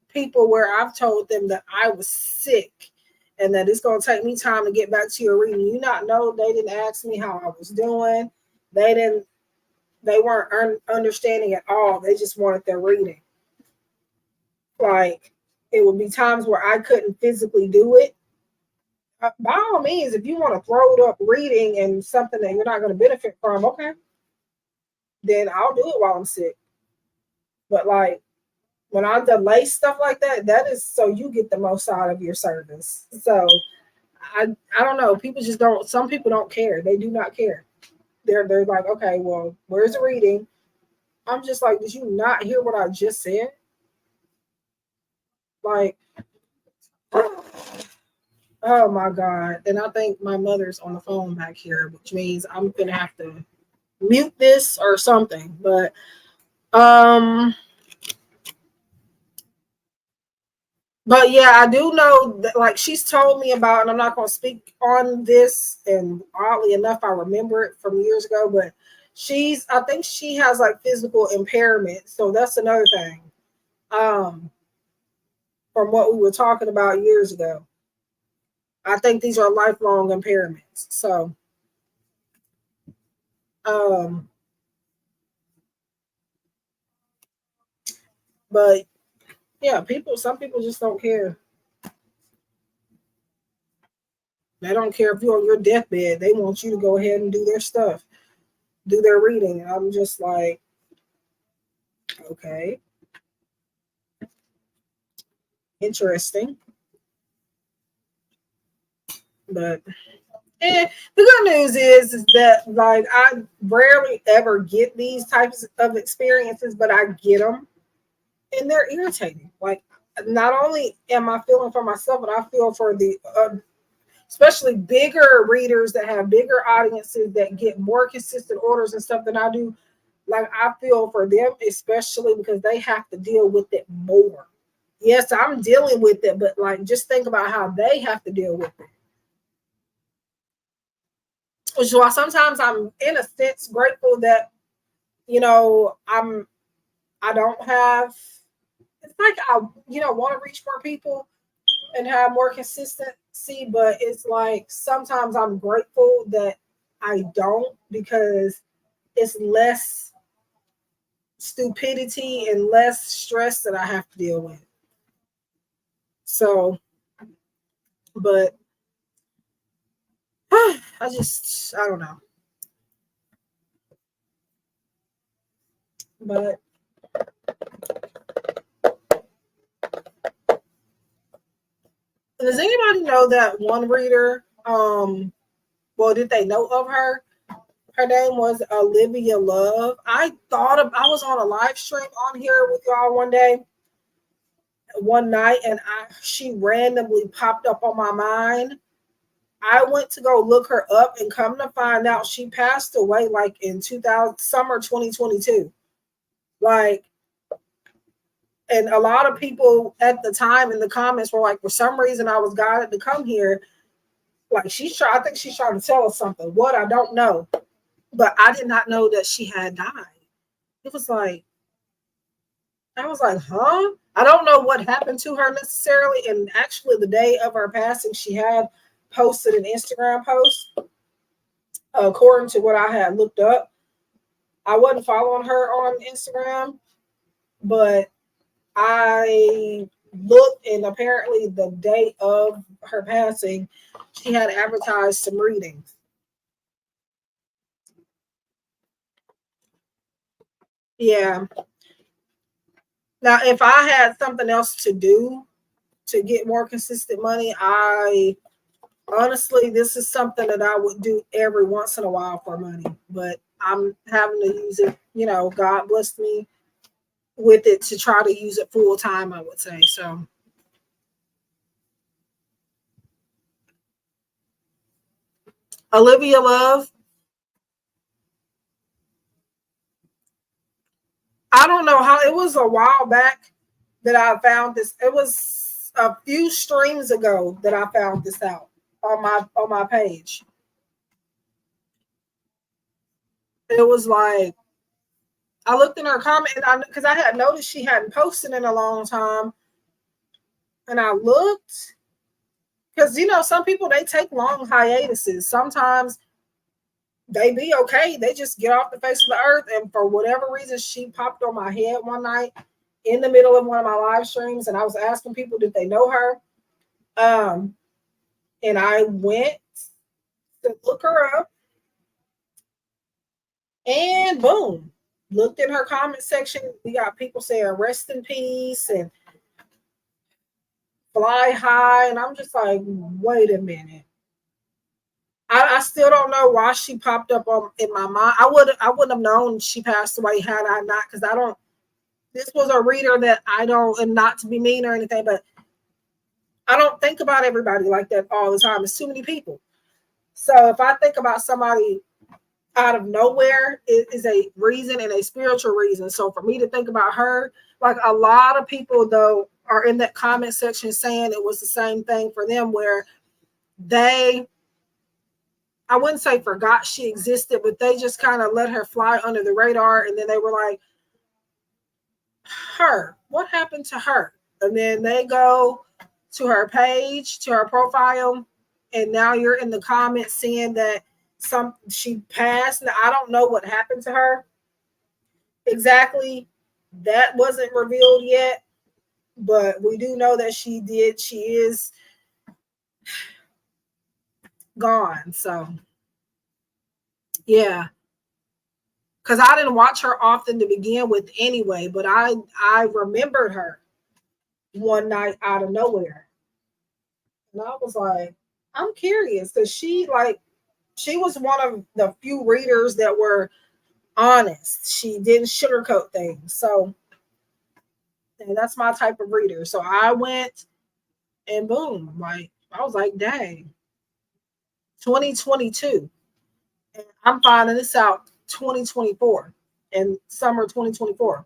people where I've told them that I was sick and that it's gonna take me time to get back to your reading. You not know they didn't ask me how I was doing. They didn't. They weren't understanding at all. They just wanted their reading. Like it would be times where I couldn't physically do it. By all means, if you want to throw it up reading and something that you're not going to benefit from, okay, then I'll do it while I'm sick. But like when I delay stuff like that, that is so you get the most out of your service. So I don't know. People just don't. Some people don't care. They do not care. They're like, okay, well, where's the reading? I'm just like, did you not hear what I just said? Like, oh my god! And I think my mother's on the phone back here, which means I'm gonna have to mute this or something. But um, but yeah, I do know that like she's told me about, and I'm not gonna speak on this. And oddly enough, I remember it from years ago, but I think she has like physical impairment, so that's another thing. Um, from what we were talking about years ago. I think these are lifelong impairments. So, um, but yeah, some people just don't care. They don't care if you're on your deathbed. They want you to go ahead and do their stuff, do their reading. And I'm just like, okay, interesting. But the good news is that like I rarely ever get these types of experiences, but I get them and they're irritating. Like not only am I feeling for myself, but I feel for especially bigger readers that have bigger audiences that get more consistent orders and stuff than I do. Like, I feel for them, especially because they have to deal with it more. Yes, I'm dealing with it, but like, just think about how they have to deal with it. Which is why sometimes I'm, in a sense, grateful that, I don't have. It's like I, want to reach more people and have more consistency, but it's like sometimes I'm grateful that I don't, because it's less stupidity and less stress that I have to deal with. So, but I don't know. But does anybody know that one reader? Well, did they know of her? Her name was Olivia Love. I was on a live stream on here with y'all one night, and she randomly popped up on my mind. I went to go look her up, and come to find out she passed away like in summer 2022. Like, and a lot of people at the time in the comments were like, for some reason I was guided to come here. Like, I think she's trying to tell us something. What, I don't know. But I did not know that she had died. It was like, I was like, huh? I don't know what happened to her necessarily. And actually, the day of her passing, she had posted an Instagram post, according to what I had looked up. I wasn't following her on Instagram, but I looked, and apparently the day of her passing, she had advertised some readings. Yeah. Now, if I had something else to do to get more consistent money, honestly, this is something that I would do every once in a while for money, but I'm having to use it. God blessed me with it to try to use it full time, I would say. So, Olivia Love, I don't know how, it was a while back that I found this. It was a few streams ago that I found this out on my page. It was like, I looked in her comment, and because I had noticed she hadn't posted in a long time, and I looked, because some people, they take long hiatuses. Sometimes they be okay, they just get off the face of the earth, and for whatever reason, she popped on my head one night in the middle of one of my live streams, and I was asking people, did they know her? And I went to look her up, and boom, looked in her comment section. We got people saying rest in peace and fly high, and I'm just like, wait a minute. I still don't know why she popped up in my mind. I wouldn't have known she passed away had I not, because I don't. This was a reader that I don't, and not to be mean or anything, but I don't think about everybody like that all the time. It's too many people. So if I think about somebody out of nowhere, it is a reason, and a spiritual reason. So for me to think about her, like, a lot of people though are in that comment section saying it was the same thing for them, where they, I wouldn't say forgot she existed, but they just kind of let her fly under the radar. And then they were like, what happened to her? And then they go to her page, to her profile, and now you're in the comments seeing that she passed. Now, I don't know what happened to her exactly. That wasn't revealed yet, but we do know that she is gone. So yeah, because I didn't watch her often to begin with anyway, but I remembered her one night out of nowhere, and I was like, I'm curious, because she was one of the few readers that were honest. She didn't sugarcoat things. So, and that's my type of reader. So I went, and boom, like, I was like, dang. 2022. And I'm finding this out 2024 and summer 2024.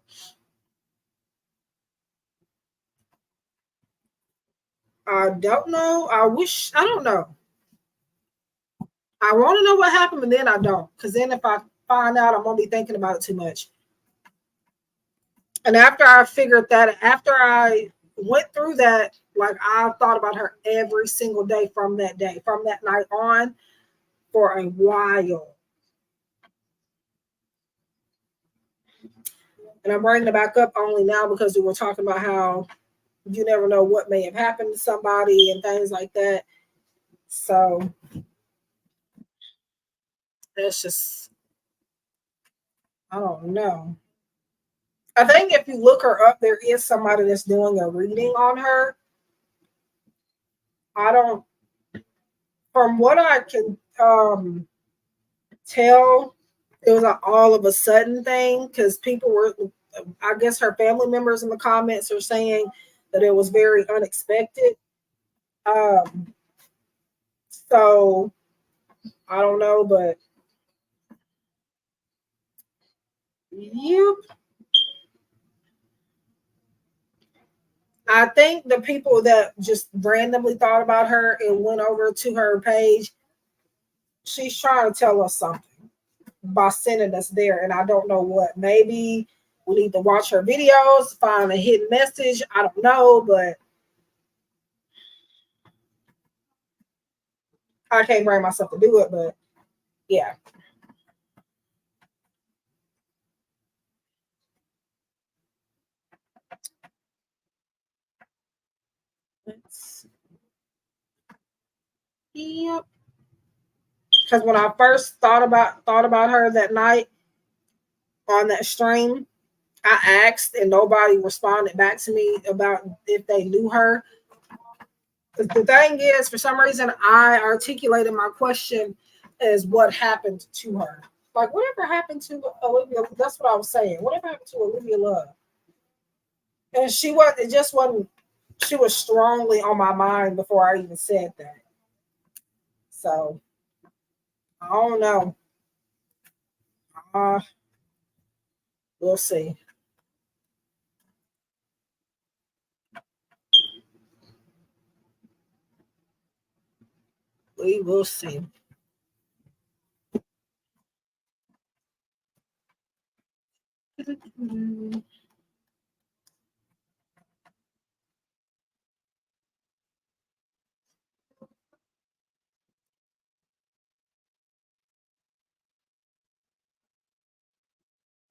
I don't know. I don't know. I want to know what happened, but then I don't. Because then if I find out, I'm going to be thinking about it too much. And after I went through that, like I thought about her every single day, from that night on, for a while. And I'm bringing it back up only now because we were talking about how you never know what may have happened to somebody and things like that. So it's just, I don't know. I think if you look her up, there is somebody that's doing a reading on her. I don't, from what I can tell, it was an all of a sudden thing because people were, I guess her family members in the comments are saying that it was very unexpected. Um, so I don't know, but yep. I think the people that just randomly thought about her and went over to her page, she's trying to tell us something by sending us there. And I don't know what. Maybe we need to watch her videos, find a hidden message. I don't know, but I can't bring myself to do it. But yeah. Let's, yep. Because when I first thought about her that night on that stream, I asked and nobody responded back to me about if they knew her. The thing is, for some reason, I articulated my question as what happened to her. Like, whatever happened to Olivia? That's what I was saying. Whatever happened to Olivia Love? And she was. It just wasn't. She was strongly on my mind before I even said that. So I don't know. Uh, we'll see. We will see.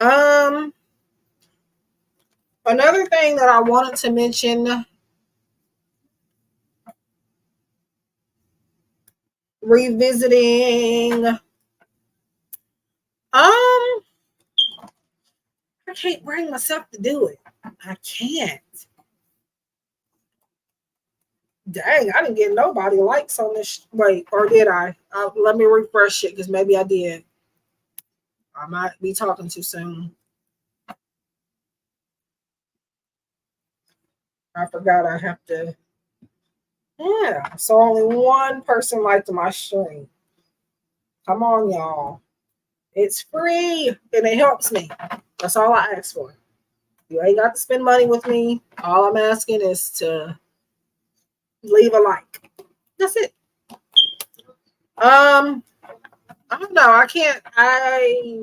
Um, Another thing that I wanted to mention, revisiting. I can't bring myself to do it. I can't. Dang, I didn't get nobody likes on this. Wait, or did I? Let me refresh it because maybe I did. I might be talking too soon. I forgot I have to. Yeah, so only one person liked my stream. Come on, y'all. It's free and it helps me. That's all I ask for. You ain't got to spend money with me. All I'm asking is to leave a like. That's it. Um, I don't know. I can't. I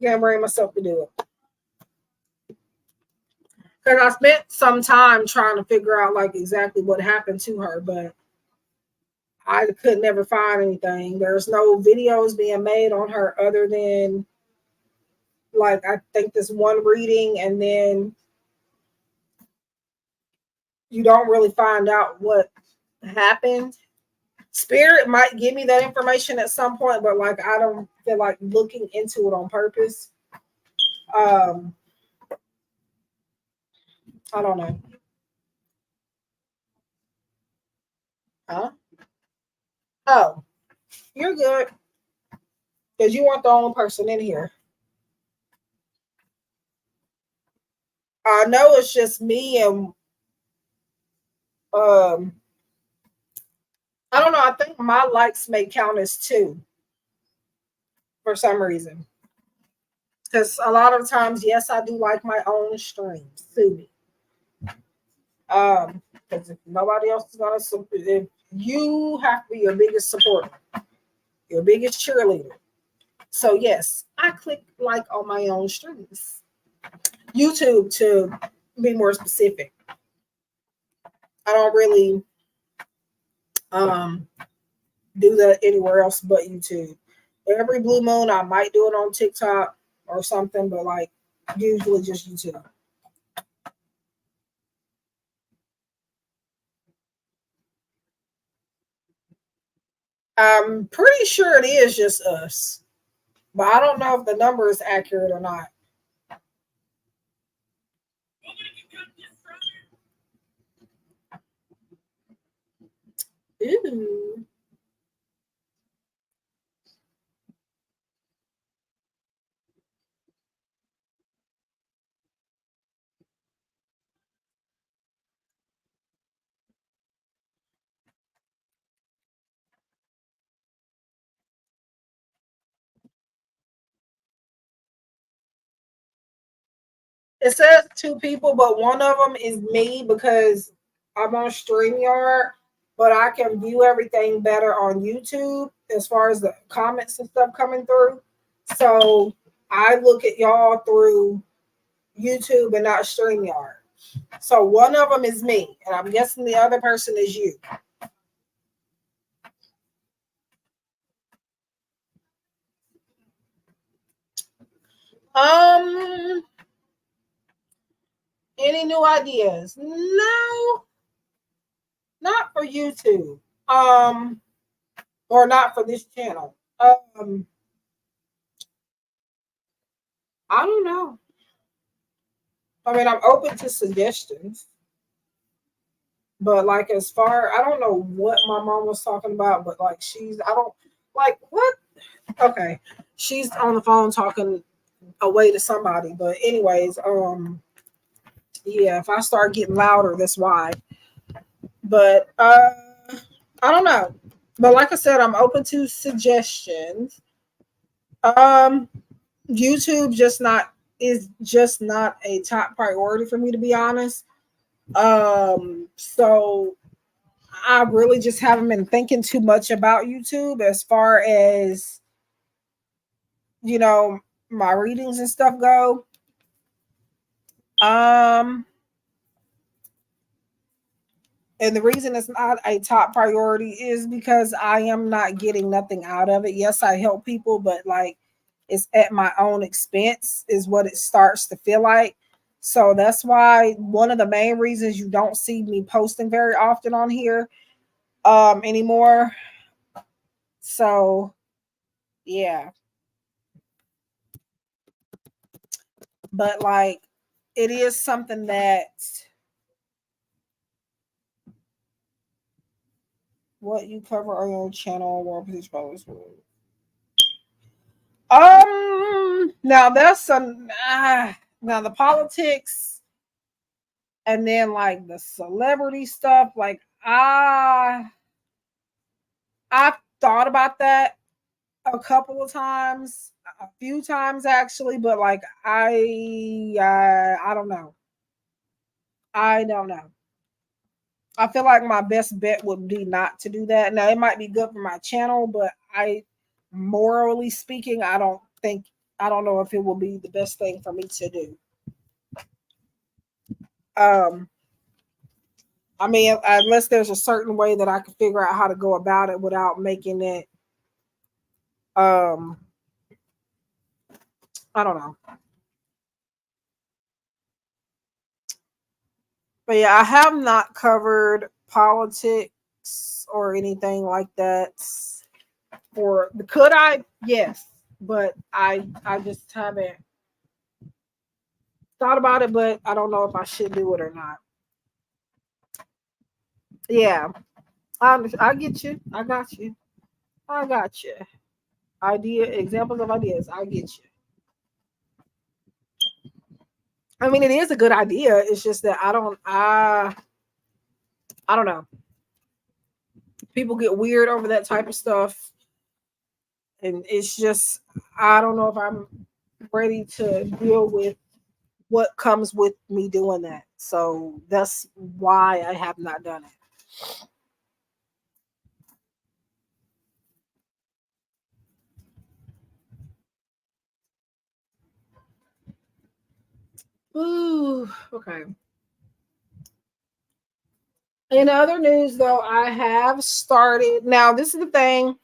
can't bring myself to do it because I spent some time trying to figure out like exactly what happened to her, but I could never find anything. There's no videos being made on her other than like I think this one reading, and then you don't really find out what happened. Spirit might give me that information at some point, but like I don't feel like looking into it on purpose. Um, I don't know. Huh? Oh, you're good because you weren't the only person in here. I know it's just me and I don't know. I think my likes may count as two for some reason. Because a lot of times, yes, I do like my own streams. Sue me. Because if nobody else is gonna support, if you have to be your biggest supporter, your biggest cheerleader. So yes, I click like on my own streams. YouTube to be more specific. I don't really um do that anywhere else but YouTube. Every blue moon I might do it on TikTok or something, but like usually just YouTube. I'm pretty sure it is just us, but I don't know if the number is accurate or not. Ooh. It says two people, but one of them is me because I'm on StreamYard, but I can view everything better on YouTube as far as the comments and stuff coming through. So I look at y'all through YouTube and not StreamYard. So one of them is me, and I'm guessing the other person is you. Um, any new ideas? No, not for YouTube. Um, or not for this channel. I don't know. I mean, I'm open to suggestions, but like as far, I don't know what my mom was talking about, but like I don't like what. Okay, she's on the phone talking away to somebody, but anyways, yeah, if I start getting louder, that's why. But I don't know. But like I said, I'm open to suggestions. Um, YouTube just not a top priority for me, to be honest. So I really just haven't been thinking too much about YouTube as far as you know my readings and stuff go. Um, and the reason it's not a top priority is because I am not getting nothing out of it. Yes, I help people, but like it's at my own expense, is what it starts to feel like. So that's why one of the main reasons you don't see me posting very often on here anymore. So yeah, but like it is something that what you cover on your channel, world position post. Now that's some now the politics and then like the celebrity stuff. Like I've thought about that a couple of times, a few times actually, but like I don't know. I don't know. I feel like my best bet would be not to do that. Now it might be good for my channel, but morally speaking, I don't know if it will be the best thing for me to do. Um, I mean, unless there's a certain way that I can figure out how to go about it without making it, um, I don't know. But yeah, I have not covered politics or anything like that. Or could I? Yes, but I just haven't thought about it. But I don't know if I should do it or not. Yeah, I get you. I got you. I got you. Examples of ideas. I get you. I mean, it is a good idea. It's just that I don't know. People get weird over that type of stuff. And it's just, I don't know if I'm ready to deal with what comes with me doing that. So that's why I have not done it. Ooh, okay. In other news, though, I have started. Now, this is the thing.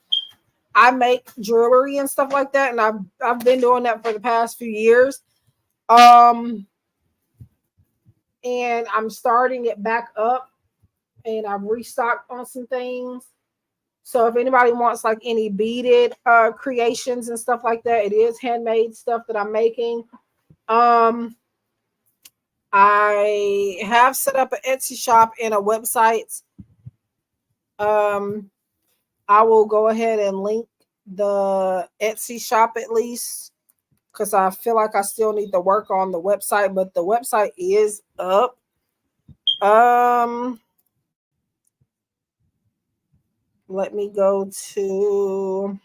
I make jewelry and stuff like that, and I've been doing that for the past few years. Um, and I'm starting it back up, and I've restocked on some things. So if anybody wants like any beaded creations and stuff like that, it is handmade stuff that I'm making. Um, I have set up an Etsy shop and a website. Um, I will go ahead and link the Etsy shop at least because I feel like I still need to work on the website, but the website is up. Um, Let me go to.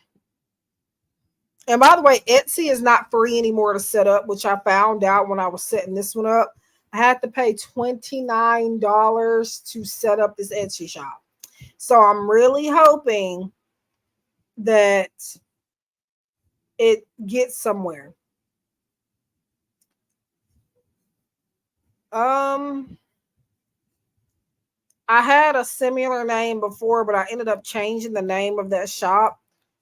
And by the way, Etsy is not free anymore to set up, which I found out when I was setting this one up. I had to pay $29 to set up this Etsy shop. So I'm really hoping that it gets somewhere. Um, I had a similar name before, but I ended up changing the name of that shop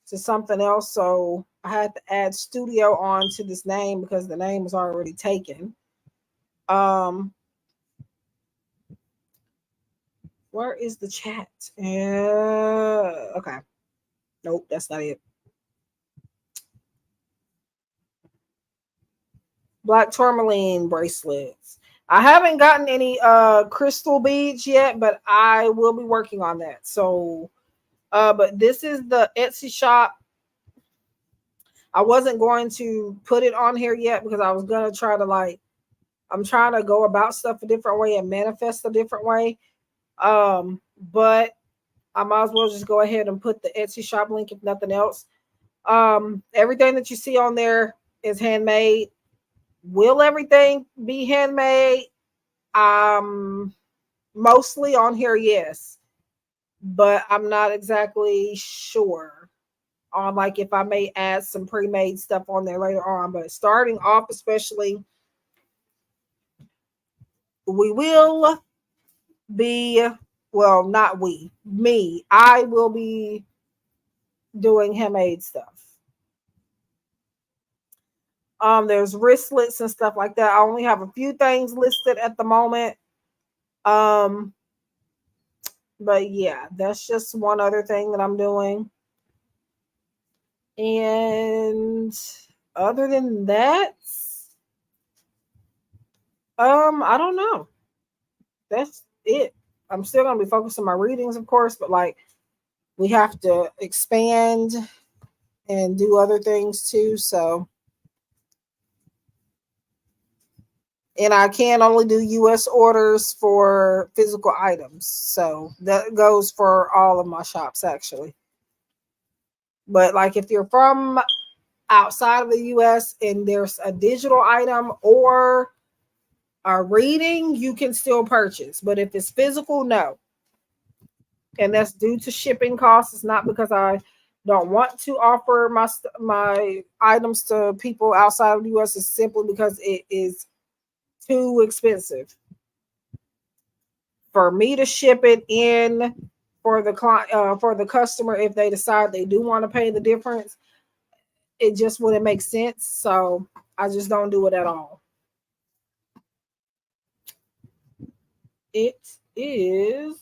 to something else. So I had to add studio on to this name because the name was already taken. Um, where is the chat? Okay. Nope, that's not it. Black tourmaline bracelets. I haven't gotten any crystal beads yet, but I will be working on that. So but this is the Etsy shop. I wasn't going to put it on here yet because I was gonna try to I'm trying to go about stuff a different way and manifest a different way. But I might as well just go ahead and put the Etsy shop link if nothing else. Everything that you see on there is handmade. Will everything be handmade? Mostly on here, yes, but I'm not exactly sure on like if I may add some pre-made stuff on there later on. But starting off, especially, we will be not me. I will be doing handmade stuff. There's wristlets and stuff like that. I only have a few things listed at the moment. Um, but yeah, that's just one other thing that I'm doing. And other than that, I don't know. That's it. I'm still gonna be focused on my readings, of course, but like we have to expand and do other things too. So, and I can only do US orders for physical items. So that goes for all of my shops actually. But like if you're from outside of the US and there's a digital item or a reading, you can still purchase. But if it's physical, no. And that's due to shipping costs. It's not because I don't want to offer my items to people outside of the US. It's simply because it is too expensive for me to ship it in for the client, for the customer. If they decide they do want to pay the difference, it just wouldn't make sense. So I just don't do it at all. It is.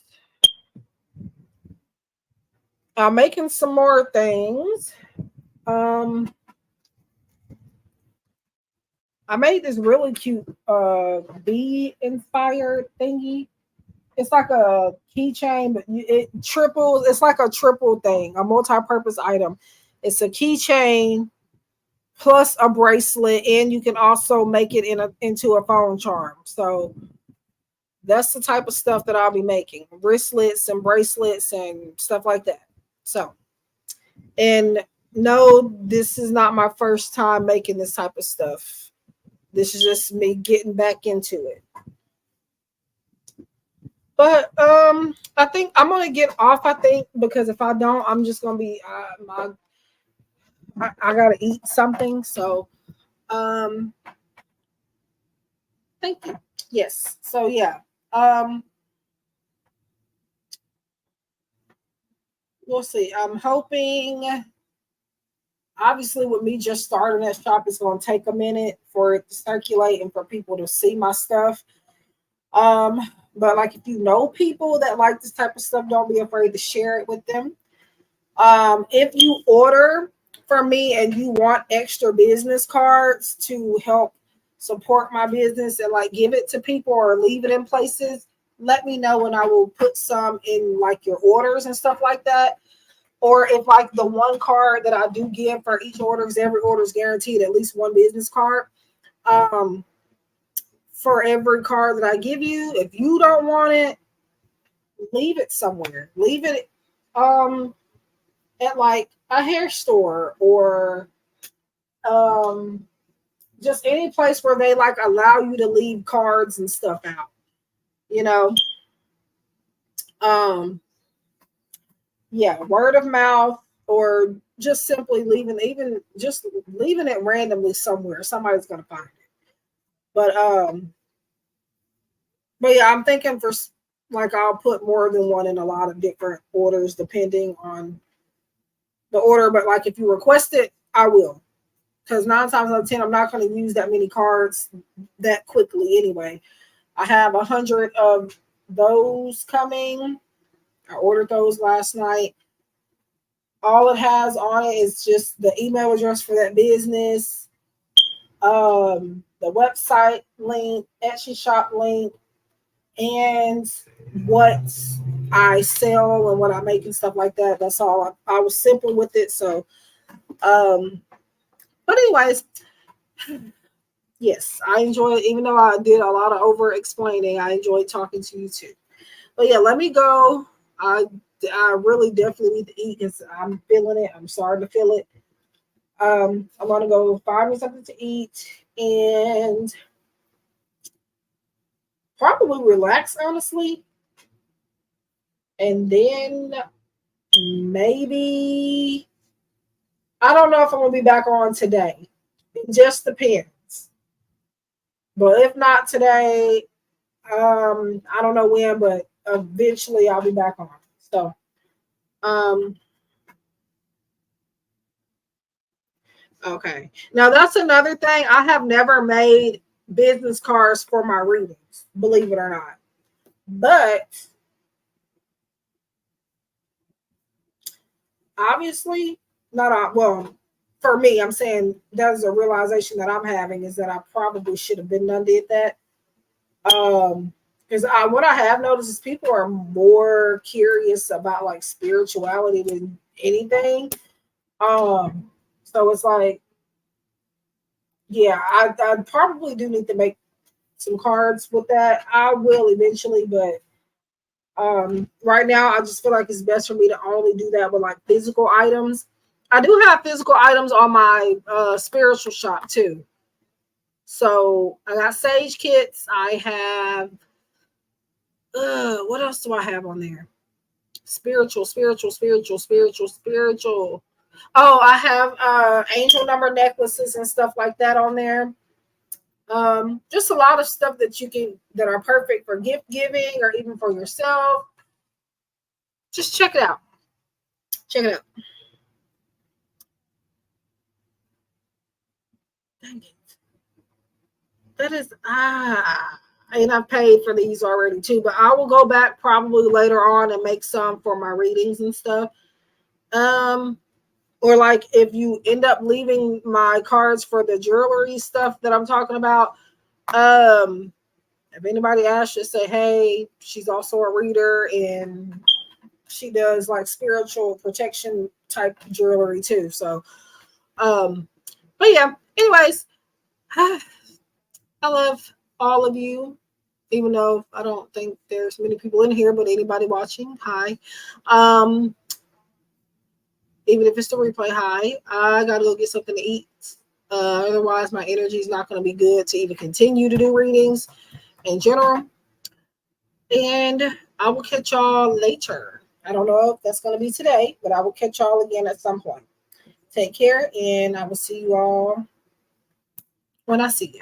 I'm making some more things. Um, I made this really cute bee inspired thingy. It's like a keychain, but it triples. It's like a triple thing, a multi-purpose item. It's a keychain plus a bracelet, and you can also make it into a phone charm. So That's the type of stuff that I'll be making. Wristlets and bracelets and stuff like that. So, and no, this is not my first time making this type of stuff. This is just me getting back into it. But I think I'm gonna get off. I think because if I don't, I'm just gonna be I gotta eat something. So um, thank you. Yes. So yeah. Um, we'll see. I'm hoping. Obviously, with me just starting that shop, it's going to take a minute for it to circulate and for people to see my stuff. Um, but like if you know people that like this type of stuff, don't be afraid to share it with them. If you order from me and you want extra business cards to help support my business and like give it to people or leave it in places, let me know and I will put some in like your orders and stuff like that. Or if like the one card that I do give for each order, because every order is guaranteed at least one business card. For every card that I give you, if you don't want it, leave it somewhere. Leave it at like a hair store or just any place where they like allow you to leave cards and stuff out. You know, yeah, word of mouth or just simply even just leaving it randomly somewhere. Somebody's gonna find it. But but yeah, I'm thinking for like I'll put more than one in a lot of different orders depending on the order. But like if you request it, I will. Because 9 times out of 10, I'm not going to use that many cards that quickly anyway. I have 100 of those coming. I ordered those last night. All it has on it is just the email address for that business, the website link, Etsy shop link, and what I sell and what I make and stuff like that. That's all. I was simple with it. So, but anyways, yes, I enjoy it. Even though I did a lot of over explaining, I enjoyed talking to you too. But yeah, let me go. I really definitely need to eat because I'm feeling it. I'm starting to feel it. I'm gonna go find me something to eat and probably relax, honestly. And then maybe I don't know if I'm gonna be back on today. It just depends. But if not today, I don't know when, but eventually I'll be back on. So um okay. Now that's another thing. I have never made business cards for my readings, believe it or not. But obviously, not well, for me, I'm saying that's a realization that I'm having is that I probably should have been done did that. Because what I have noticed is people are more curious about like spirituality than anything. So it's like, yeah, I probably do need to make some cards with that. I will eventually, but right now I just feel like it's best for me to only do that with like physical items. I do have physical items on my spiritual shop too. So I got sage kits. I have what else do I have on there? Spiritual. Oh, I have angel number necklaces and stuff like that on there. Just a lot of stuff that you can that are perfect for gift giving or even for yourself. Just check it out. Check it out. Dang it. That is and I've paid for these already too, but I will go back probably later on and make some for my readings and stuff. Um, or like if you end up leaving my cards for the jewelry stuff that I'm talking about, if anybody asks, just say, hey, she's also a reader and she does like spiritual protection type jewelry too. So, but yeah, anyways, I love all of you. even though I don't think there's many people in here, but anybody watching, hi. Even if it's the replay, hi. I gotta go get something to eat. Otherwise, my energy is not going to be good to even continue to do readings in general. And I will catch y'all later. I don't know if that's going to be today, but I will catch y'all again at some point. Take care, and I will see you all when I see you.